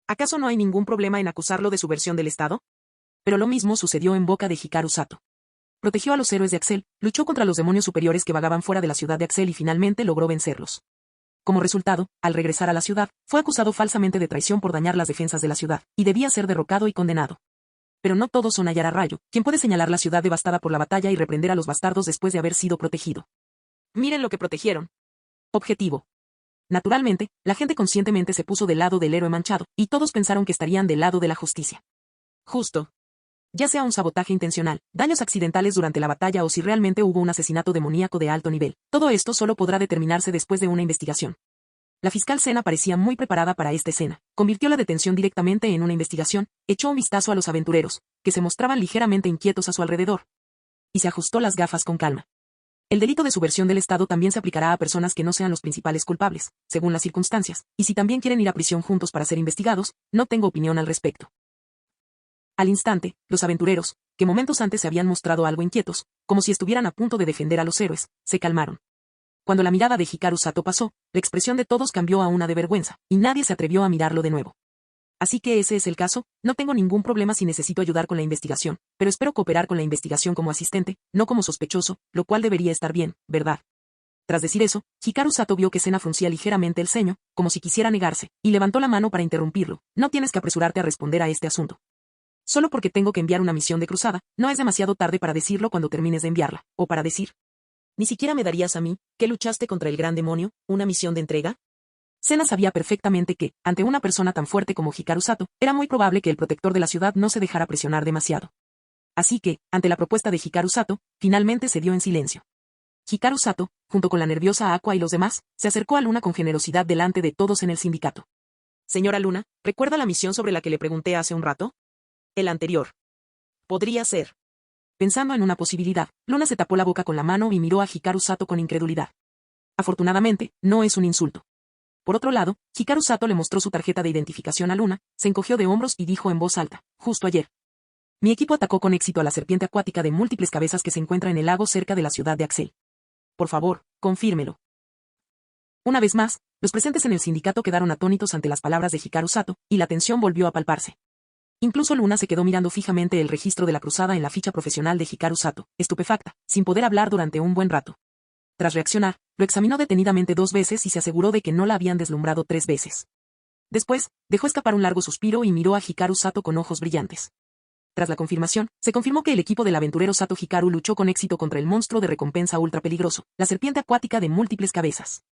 ¿Acaso no hay ningún problema en acusarlo de subversión del Estado? Pero lo mismo sucedió en boca de Hikaru Sato. Protegió a los héroes de Axel, luchó contra los demonios superiores que vagaban fuera de la ciudad de Axel y finalmente logró vencerlos. Como resultado, al regresar a la ciudad, fue acusado falsamente de traición por dañar las defensas de la ciudad, y debía ser derrocado y condenado. Pero no todos son Ayara Rayo, quien puede señalar la ciudad devastada por la batalla y reprender a los bastardos después de haber sido protegido. Miren lo que protegieron. Objetivo. Naturalmente, la gente conscientemente se puso del lado del héroe manchado, y todos pensaron que estarían del lado de la justicia. Justo. Ya sea un sabotaje intencional, daños accidentales durante la batalla o si realmente hubo un asesinato demoníaco de alto nivel, todo esto solo podrá determinarse después de una investigación. La fiscal Sena parecía muy preparada para esta escena, convirtió la detención directamente en una investigación, echó un vistazo a los aventureros, que se mostraban ligeramente inquietos a su alrededor, y se ajustó las gafas con calma. El delito de subversión del Estado también se aplicará a personas que no sean los principales culpables, según las circunstancias, y si también quieren ir a prisión juntos para ser investigados, no tengo opinión al respecto. Al instante, los aventureros, que momentos antes se habían mostrado algo inquietos, como si estuvieran a punto de defender a los héroes, se calmaron. Cuando la mirada de Hikaru Sato pasó, la expresión de todos cambió a una de vergüenza, y nadie se atrevió a mirarlo de nuevo. Así que ese es el caso, no tengo ningún problema si necesito ayudar con la investigación, pero espero cooperar con la investigación como asistente, no como sospechoso, lo cual debería estar bien, ¿verdad? Tras decir eso, Hikaru Sato vio que Sena fruncía ligeramente el ceño, como si quisiera negarse, y levantó la mano para interrumpirlo. No tienes que apresurarte a responder a este asunto. Solo porque tengo que enviar una misión de cruzada, no es demasiado tarde para decirlo cuando termines de enviarla, o para decir. ¿Ni siquiera me darías a mí, que luchaste contra el gran demonio, una misión de entrega? Sena sabía perfectamente que, ante una persona tan fuerte como Hikaru Sato, era muy probable que el protector de la ciudad no se dejara presionar demasiado. Así que, ante la propuesta de Hikaru Sato, finalmente cedió en silencio. Hikaru Sato, junto con la nerviosa Aqua y los demás, se acercó a Luna con generosidad delante de todos en el sindicato. Señora Luna, ¿recuerda la misión sobre la que le pregunté hace un rato? El anterior. Podría ser. Pensando en una posibilidad, Luna se tapó la boca con la mano y miró a Hikaru Sato con incredulidad. Afortunadamente, no es un insulto. Por otro lado, Hikaru Sato le mostró su tarjeta de identificación a Luna, se encogió de hombros y dijo en voz alta, justo ayer. Mi equipo atacó con éxito a la serpiente acuática de múltiples cabezas que se encuentra en el lago cerca de la ciudad de Axel. Por favor, confírmelo. Una vez más, los presentes en el sindicato quedaron atónitos ante las palabras de Hikaru Sato, y la tensión volvió a palparse. Incluso Luna se quedó mirando fijamente el registro de la cruzada en la ficha profesional de Hikaru Sato, estupefacta, sin poder hablar durante un buen rato. Tras reaccionar, lo examinó detenidamente 2 veces y se aseguró de que no la habían deslumbrado 3 veces. Después, dejó escapar un largo suspiro y miró a Hikaru Sato con ojos brillantes. Tras la confirmación, se confirmó que el equipo del aventurero Sato Hikaru luchó con éxito contra el monstruo de recompensa ultra peligroso, la serpiente acuática de múltiples cabezas.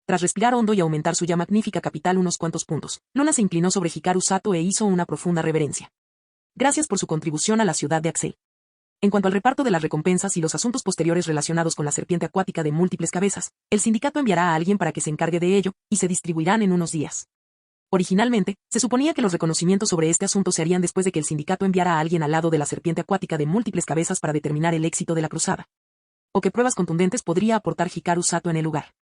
Tras respirar hondo y aumentar su ya magnífica capital unos cuantos puntos, Luna se inclinó sobre Hikaru Sato e hizo una profunda reverencia. Gracias por su contribución a la ciudad de Axel. En cuanto al reparto de las recompensas y los asuntos posteriores relacionados con la serpiente acuática de múltiples cabezas, el sindicato enviará a alguien para que se encargue de ello, y se distribuirán en unos días. Originalmente, se suponía que los reconocimientos sobre este asunto se harían después de que el sindicato enviara a alguien al lado de la serpiente acuática de múltiples cabezas para determinar el éxito de la cruzada. O que pruebas contundentes podría aportar Hikaru Sato en el lugar.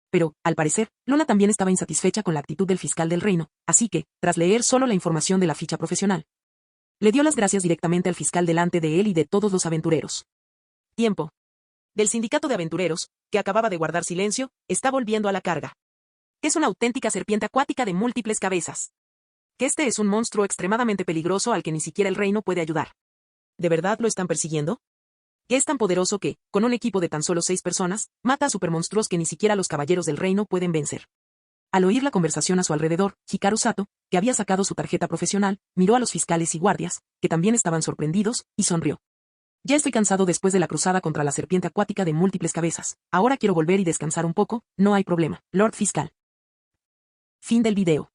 Pero, al parecer, Luna también estaba insatisfecha con la actitud del fiscal del reino, así que, tras leer solo la información de la ficha profesional, le dio las gracias directamente al fiscal delante de él y de todos los aventureros. Tiempo. Del sindicato de aventureros, que acababa de guardar silencio, está volviendo a la carga. Es una auténtica serpiente acuática de múltiples cabezas. Que este es un monstruo extremadamente peligroso al que ni siquiera el reino puede ayudar. ¿De verdad lo están persiguiendo? que es tan poderoso que, con un equipo de tan solo 6 personas, mata a supermonstruos que ni siquiera los caballeros del reino pueden vencer. Al oír la conversación a su alrededor, Hikaru Sato, que había sacado su tarjeta profesional, miró a los fiscales y guardias, que también estaban sorprendidos, y sonrió. Ya estoy cansado después de la cruzada contra la serpiente acuática de múltiples cabezas. Ahora quiero volver y descansar un poco, no hay problema, Lord Fiscal. Fin del video.